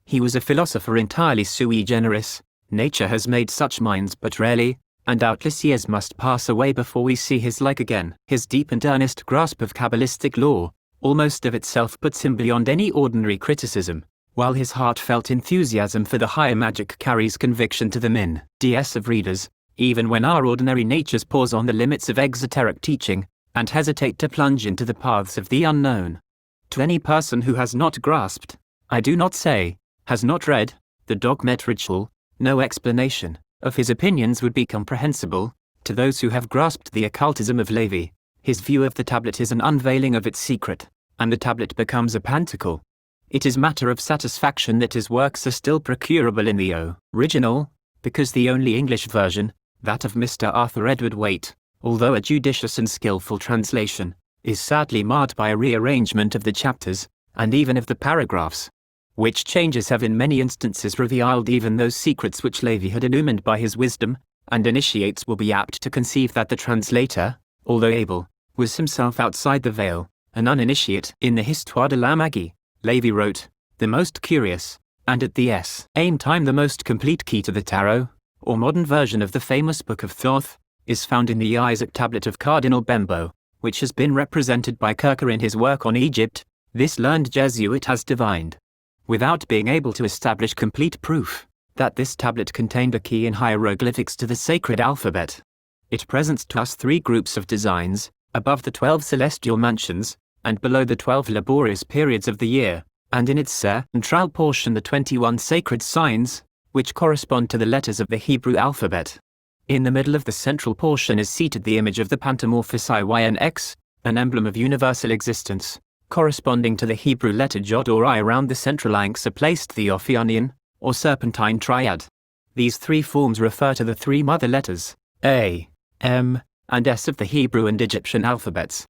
He was a philosopher entirely sui generis. Nature has made such minds but rarely, and doubtless years must pass away before we see his like again. His deep and earnest grasp of Kabbalistic lore, almost of itself puts him beyond any ordinary criticism, while his heartfelt enthusiasm for the higher magic carries conviction to the min-ds of readers, even when our ordinary natures pause on the limits of exoteric teaching, and hesitate to plunge into the paths of the unknown. To any person who has not grasped, I do not say, has not read, the dogmat ritual, no explanation of his opinions would be comprehensible. To those who have grasped the occultism of Levi, his view of the tablet is an unveiling of its secret, and the tablet becomes a pantacle. It is matter of satisfaction that his works are still procurable in the original, because the only English version, that of Mr. Arthur Edward Waite, although a judicious and skillful translation, is sadly marred by a rearrangement of the chapters, and even of the paragraphs, which changes have in many instances revealed even those secrets which Levi had illumined by his wisdom, and initiates will be apt to conceive that the translator, although able, was himself outside the veil, an uninitiate. In the Histoire de la Magie, Levi wrote, the most curious, and at the same time the most complete key to the tarot, or modern version of the famous Book of Thoth, is found in the Isiac Tablet of Cardinal Bembo, which has been represented by Kirker in his work on Egypt. This learned Jesuit has divined, without being able to establish complete proof, that this tablet contained a key in hieroglyphics to the sacred alphabet. It presents to us 3 groups of designs, above the 12 celestial mansions, and below the 12 laborious periods of the year, and in its central portion the 21 sacred signs, which correspond to the letters of the Hebrew alphabet. In the middle of the central portion is seated the image of the pantamorphous IYNX, an emblem of universal existence. Corresponding to the Hebrew letter Jod or I. Around the central anx are placed the Ophionian, or serpentine triad. These 3 forms refer to the 3 mother letters, A, M, and S of the Hebrew and Egyptian alphabets.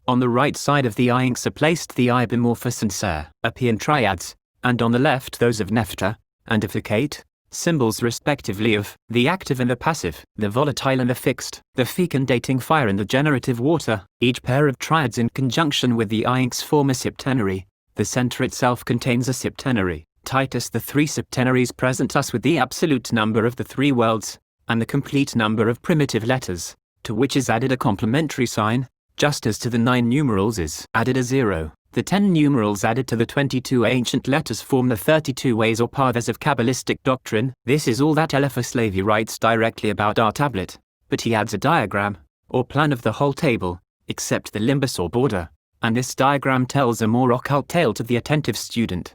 On the right side of the anx are placed the Ibimorphous and Serapian triads, and on the left those of Nephta and of Hecate, symbols respectively of the active and the passive, the volatile and the fixed, the fecundating fire and the generative water. Each pair of triads in conjunction with the anx form a septenary. The center itself contains a septenary. Titus the 3 septenaries present us with the absolute number of the 3 worlds, and the complete number of primitive letters, to which is added a complementary sign, just as to the 9 numerals is added a 0. The 10 numerals added to the 22 ancient letters form the 32 ways or paths of Kabbalistic doctrine. This is all that Eliphas Levi writes directly about our tablet, but he adds a diagram, or plan of the whole table, except the limbus or border, and this diagram tells a more occult tale to the attentive student.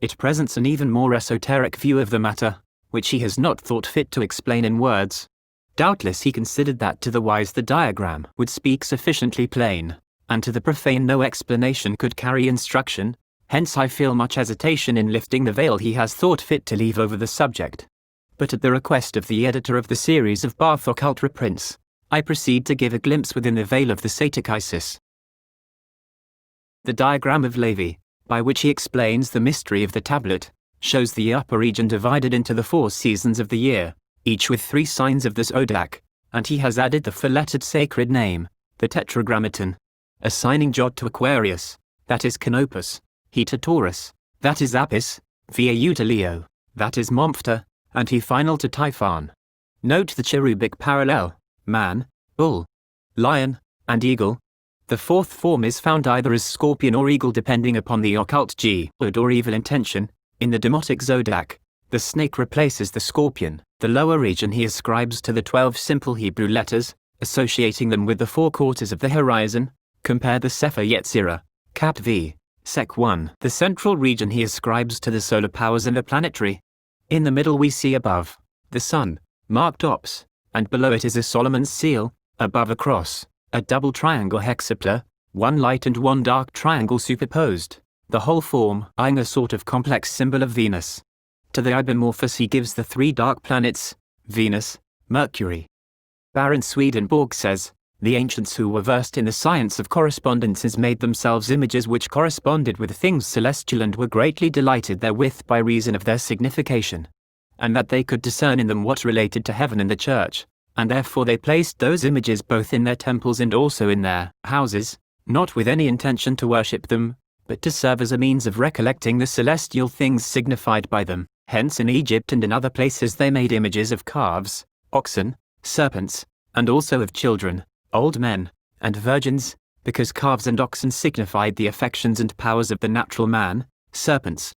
It presents an even more esoteric view of the matter, which he has not thought fit to explain in words. Doubtless he considered that to the wise the diagram would speak sufficiently plain, and to the profane no explanation could carry instruction, hence I feel much hesitation in lifting the veil he has thought fit to leave over the subject. But at the request of the editor of the series of Bath occult reprints, I proceed to give a glimpse within the veil of the Isiac Isis. The diagram of Levi, by which he explains the mystery of the tablet, shows the upper region divided into the 4 seasons of the year, each with 3 signs of the zodiac, and he has added the 4-lettered sacred name, the tetragrammaton, assigning Jod to Aquarius, that is Canopus, he to Taurus, that is Apis, Vau to Leo, that is Momphtha, and he final to Typhon. Note the cherubic parallel, man, bull, lion, and eagle. The 4th form is found either as scorpion or eagle depending upon the occult good or evil intention. In the demotic zodiac, the snake replaces the scorpion. The lower region he ascribes to the 12 simple Hebrew letters, associating them with the 4 quarters of the horizon. Compare the Sefer Yetzirah, Cap V, Sec 1. The central region he ascribes to the solar powers and the planetary. In the middle we see above, the sun, marked Ops, and below it is a Solomon's seal, above a cross, a double triangle hexapla, 1 light and 1 dark triangle superposed, the whole form eyeing a sort of complex symbol of Venus. To the Ibimorphos he gives the 3 dark planets, Venus, Mercury. Baron Swedenborg says, the ancients who were versed in the science of correspondences made themselves images which corresponded with things celestial and were greatly delighted therewith by reason of their signification, and that they could discern in them what related to heaven and the church, and therefore they placed those images both in their temples and also in their houses, not with any intention to worship them, but to serve as a means of recollecting the celestial things signified by them. Hence in Egypt and in other places they made images of calves, oxen, serpents, and also of children, old men, and virgins, because calves and oxen signified the affections and powers of the natural man, serpents,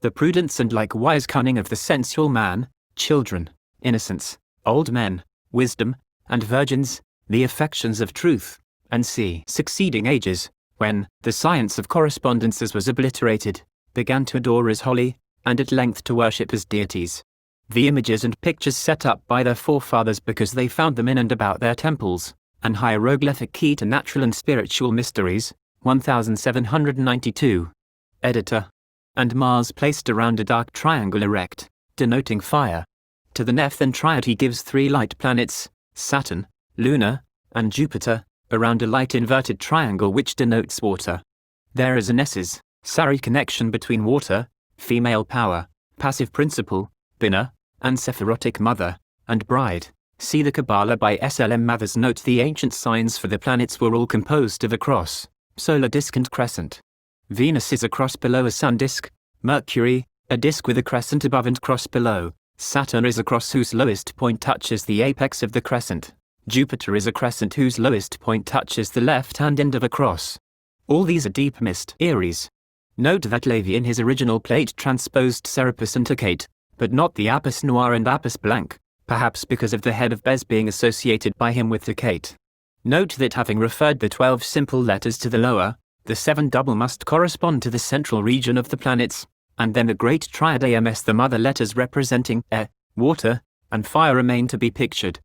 the prudence and likewise cunning of the sensual man, children, innocence, old men, wisdom, and virgins, the affections of truth, and succeeding ages, when the science of correspondences was obliterated, began to adore as holy, and at length to worship as deities. The images and pictures set up by their forefathers because they found them in and about their temples, an hieroglyphic key to natural and spiritual mysteries, 1792. Editor. And Mars placed around a dark triangle erect, denoting fire. To the Neph and Triad he gives 3 light planets, Saturn, Luna, and Jupiter, around a light inverted triangle which denotes water. There is an S's, Sari connection between water, female power, passive principle, Binah, and Sephirotic mother, and bride. See the Kabbalah by S.L.M. Mathers. Note the ancient signs for the planets were all composed of a cross, solar disk and crescent. Venus is a cross below a sun disk, Mercury, a disk with a crescent above and cross below, Saturn is a cross whose lowest point touches the apex of the crescent, Jupiter is a crescent whose lowest point touches the left-hand end of a cross. All these are deep mist Aries. Note that Levi in his original plate transposed Serapis and Tokate, but not the Apis noir and Apis blanc, perhaps because of the head of Bez being associated by him with Tokate. Note that having referred the 12 simple letters to the lower, the 7 double must correspond to the central region of the planets, and then the great triad AMS, the mother letters representing air, water, and fire remain to be pictured.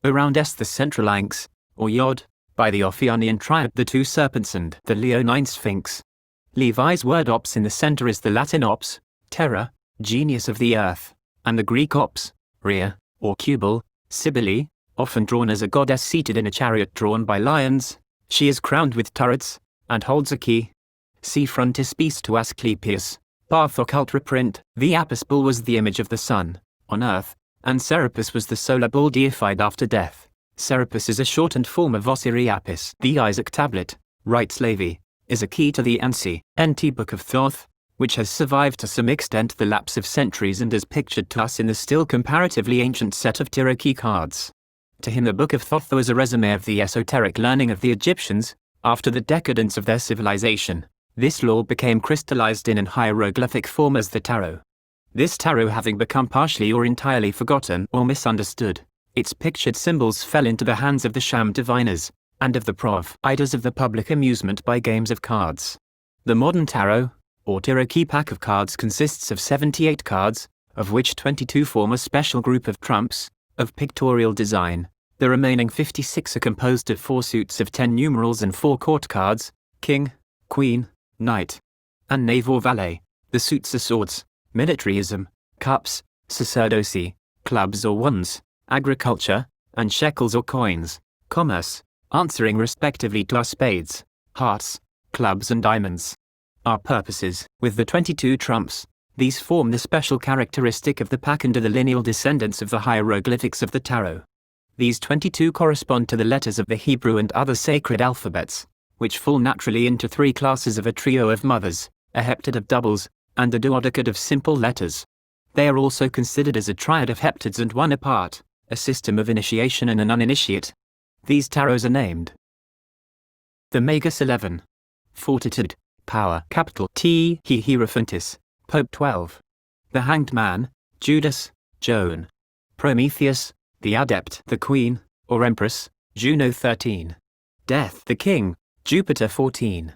Around S the central anx, or Yod, by the Ophionian triad the 2 serpents and the Leonine sphinx. Levi's word ops in the center is the Latin ops, terra, genius of the earth, and the Greek ops, Rhea, or Cubal, Cybele, often drawn as a goddess seated in a chariot drawn by lions. She is crowned with turrets, and holds a key. See frontispiece to Asclepius, Bath occult reprint. The Apis bull was the image of the sun, on earth, and Serapis was the solar bull deified after death. Serapis is a shortened form of Osiri Apis. The Isiac Tablet, writes Levi, is a key to the NT Book of Thoth, which has survived to some extent the lapse of centuries and is pictured to us in the still comparatively ancient set of Cherokee cards. To him the Book of Thoth was a resume of the esoteric learning of the Egyptians. After the decadence of their civilization, this lore became crystallized in an hieroglyphic form as the tarot. This tarot having become partially or entirely forgotten or misunderstood, Its pictured symbols fell into the hands of the sham diviners, and of the providers of the public amusement by games of cards. The modern tarot, or Cherokee pack of cards consists of 78 cards, of which 22 form a special group of trumps, of pictorial design. The remaining 56 are composed of 4 suits of 10 numerals and 4 court cards, king, queen, knight, and knave or valet. The suits are swords, militarism, cups, sacerdocy, clubs or wands, agriculture, and shekels or coins, commerce, answering respectively to our spades, hearts, clubs and diamonds. Our purposes. With the 22 trumps, these form the special characteristic of the pack and are the lineal descendants of the hieroglyphics of the tarot. These 22 correspond to the letters of the Hebrew and other sacred alphabets, which fall naturally into 3 classes of a trio of mothers, a heptad of doubles, and a duodecad of simple letters. They are also considered as a triad of heptads and one apart, a system of initiation and an uninitiate. These tarots are named the Magus 11, Fortitude, Power, capital T, Hierophantus, Pope 12, the Hanged Man, Judas, Joan, Prometheus, the Adept, the Queen, or Empress, Juno 13, Death, the King, Jupiter 14,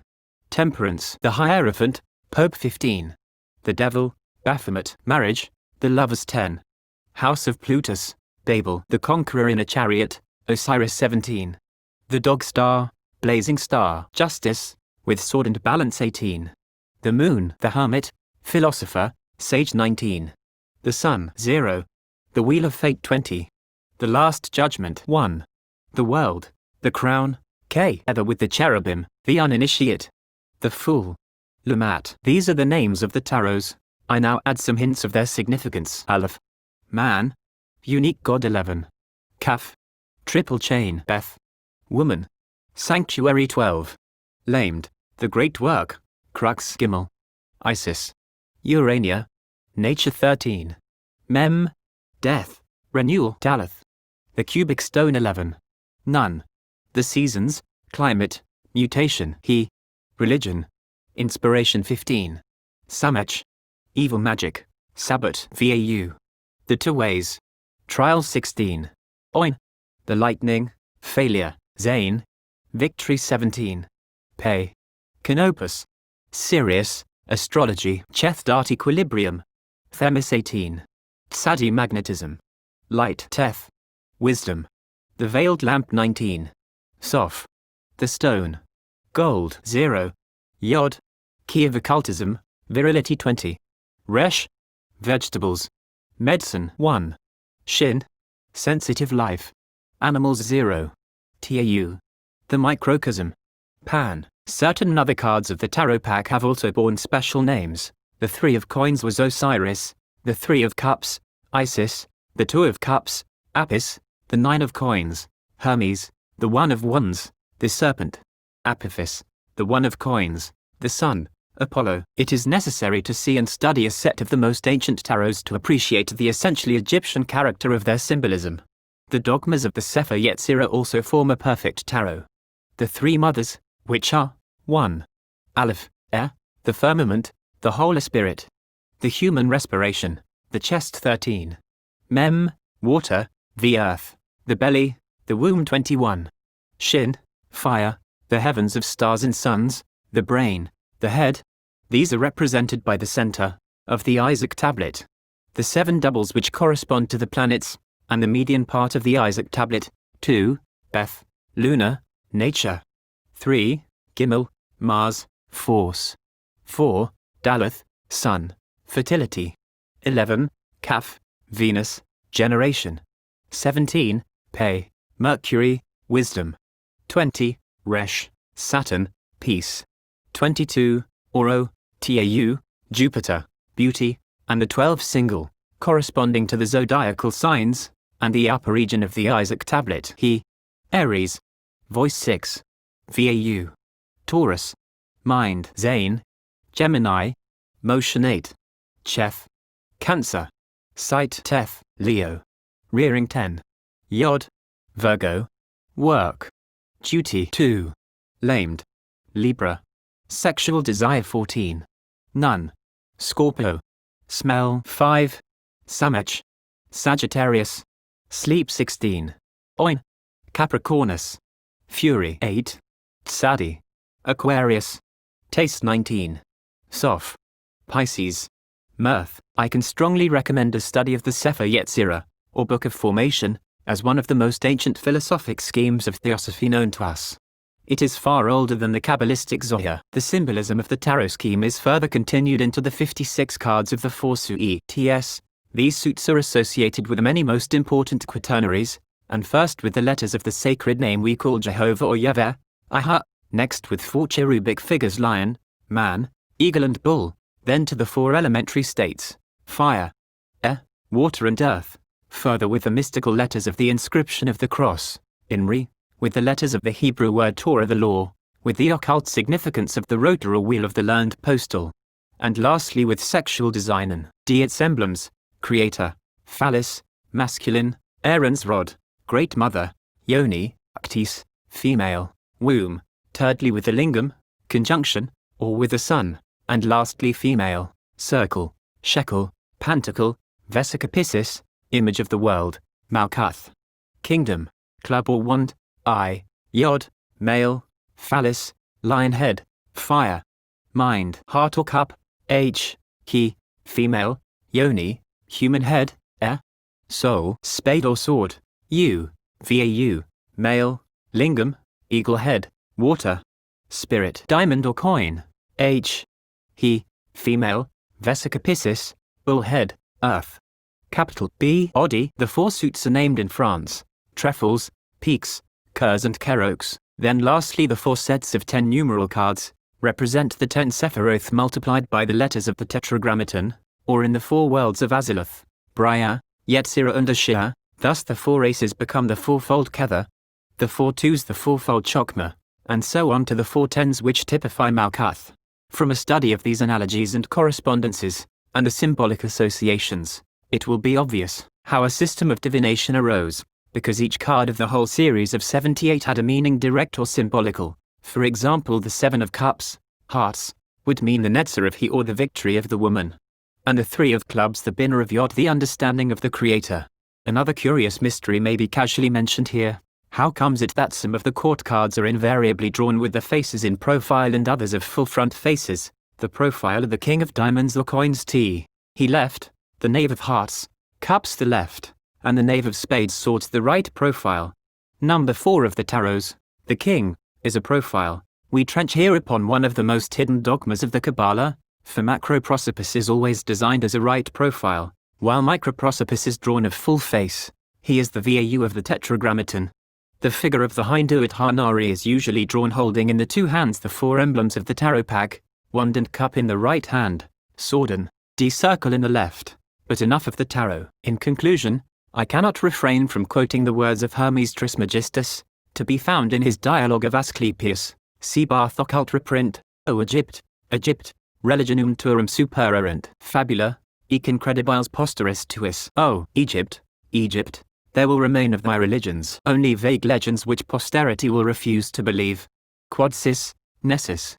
Temperance, the Hierophant, Pope 15, the Devil, Baphomet, Marriage, the Lovers 10, House of Plutus, Babel, the Conqueror in a Chariot, Osiris 17, the Dog Star, Blazing Star, Justice, with Sword and Balance 18, the Moon, the Hermit, Philosopher, Sage 19, the Sun 0, the Wheel of Fate 20, the Last Judgment 1, the World, the Crown, K, together with the Cherubim, the Uninitiate, the Fool, Lamat. These are the names of the tarots. I now add some hints of their significance. Aleph, Man, Unique God 11, Kaf, Triple Chain, Beth, Woman, Sanctuary 12, Lamed, the Great Work, Crux Gimel, Isis, Urania, Nature 13, Mem, Death, Renewal Daleth, the Cubic Stone 11, Nun, the Seasons, Climate, Mutation He, Religion, Inspiration 15, Samach, Evil Magic, Sabbat VAU, the Two Ways, Trial 16, Owing, the Lightning, Failure, Zane, Victory 17, Pay, Canopus, Sirius, Astrology, Cheth Dart Equilibrium, Themis 18, Sadi Magnetism, Light Teth, Wisdom, the Veiled Lamp 19, Soph, the Stone, Gold 0, Yod, Key of Occultism, Virility 20, Resh, Vegetables, Medicine 1, Shin, Sensitive Life, Animals 0, Tau, the Microcosm, Pan. Certain other cards of the tarot pack have also borne special names. The 3 of Coins was Osiris, the 3 of Cups, Isis, the 2 of Cups, Apis, the 9 of Coins, Hermes, the 1 of Wands, the Serpent, Apophis, the 1 of Coins, the Sun, Apollo. It is necessary to see and study a set of the most ancient tarots to appreciate the essentially Egyptian character of their symbolism. The dogmas of the Sefer Yetzirah also form a perfect tarot. The 3 mothers, which are 1. Aleph, the firmament, the Holy Spirit, the human respiration, the chest 13. Mem, water, the earth, the belly, the womb 21. Shin, fire, the heavens of stars and suns, the brain, the head. These are represented by the center of the Isiac Tablet, the 7 doubles which correspond to the planets, and the median part of the Isiac Tablet. 2. Beth, lunar, nature. 3. Gimel, Mars, force. 4. Daleth, sun, fertility. 11. Kaf, Venus, generation. 17. Pe, Mercury, wisdom. 20. Resh, Saturn, peace. 22. Oro, Tau, Jupiter, beauty, and the 12 single, corresponding to the zodiacal signs, and the upper region of the Isiac Tablet. He, Aries, voice 6, Vau, Taurus, mind, Zane, Gemini, motion 8, Cheth, Cancer, sight, Teth, Leo, rearing 10, Yod, Virgo, work, duty 2, lamed, Libra, sexual desire 14, Nun, Scorpio, smell 5, Samach, Sagittarius, Sleep 16. Owing. Capricornus. Fury 8. Tzadi. Aquarius. Taste 19. Soph. Pisces. Mirth. I can strongly recommend a study of the Sefer Yetzirah, or Book of Formation, as one of the most ancient philosophic schemes of theosophy known to us. It is far older than the Kabbalistic Zohar. The symbolism of the tarot scheme is further continued into the 56 cards of the 4 suits. These suits are associated with the many most important quaternaries, and first with the letters of the sacred name we call Jehovah or Yahweh, Aha, next with 4 cherubic figures lion, man, eagle and bull, then to the 4 elementary states, fire, air, water and earth, further with the mystical letters of the inscription of the cross, Inri, with the letters of the Hebrew word Torah the law, with the occult significance of the rotor or wheel of the learned postal, and lastly with sexual design and its emblems, creator, phallus, masculine, Aaron's rod, great mother, yoni, actis, female, womb, thirdly with the lingam, conjunction, or with the sun, and lastly female, circle, shekel, pantacle, vesica image of the world, malkuth, kingdom, club or wand, eye, yod, male, phallus, lion head, fire, mind, heart or cup, he, female, yoni, human head, soul, spade or sword, vau, male, lingam, eagle head, water, spirit, diamond or coin, he, female, vesica bull head, earth. Capital B, body. The 4 suits are named in France, trefoils, peaks, curs and keroques. Then lastly the 4 sets of 10 numeral cards, represent the 10 Sephiroth multiplied by the letters of the Tetragrammaton, or in the 4 worlds of Azimuth, Briah, Yetzirah and Ashia. Thus the 4 aces become the 4-fold Kether, the 4 twos the 4-fold Chokmah, and so on to the 4 tens which typify Malkuth. From a study of these analogies and correspondences, and the symbolic associations, it will be obvious how a system of divination arose, because each card of the whole series of 78 had a meaning direct or symbolical. For example, the 7 of cups, hearts, would mean the Netzah of he or the victory of the woman, and the 3 of clubs the Binah of Yod the understanding of the creator. Another curious mystery may be casually mentioned here. How comes it that some of the court cards are invariably drawn with the faces in profile and others of full front faces? The profile of the king of diamonds or coins he left, the knave of hearts, cups the left, and the knave of spades swords the right profile. Number 4 of the tarots, the king, is a profile. We trench here upon one of the most hidden dogmas of the Kabbalah, for macroprosopis is always designed as a right profile, while microprosopis is drawn of full face. He is the VAU of the Tetragrammaton. The figure of the Hinduit Hanari is usually drawn holding in the 2 hands the 4 emblems of the tarot pack, wand and cup in the right hand, sword and circle in the left. But enough of the tarot. In conclusion, I cannot refrain from quoting the words of Hermes Trismegistus, to be found in his dialogue of Asclepius, see Bath occult reprint, O Egypt, Egypt, religionum turum supererant, fabula, ec incredibiles posteris tuis. O Egypt, Egypt, there will remain of thy religions only vague legends which posterity will refuse to believe. Quod sis, nessus.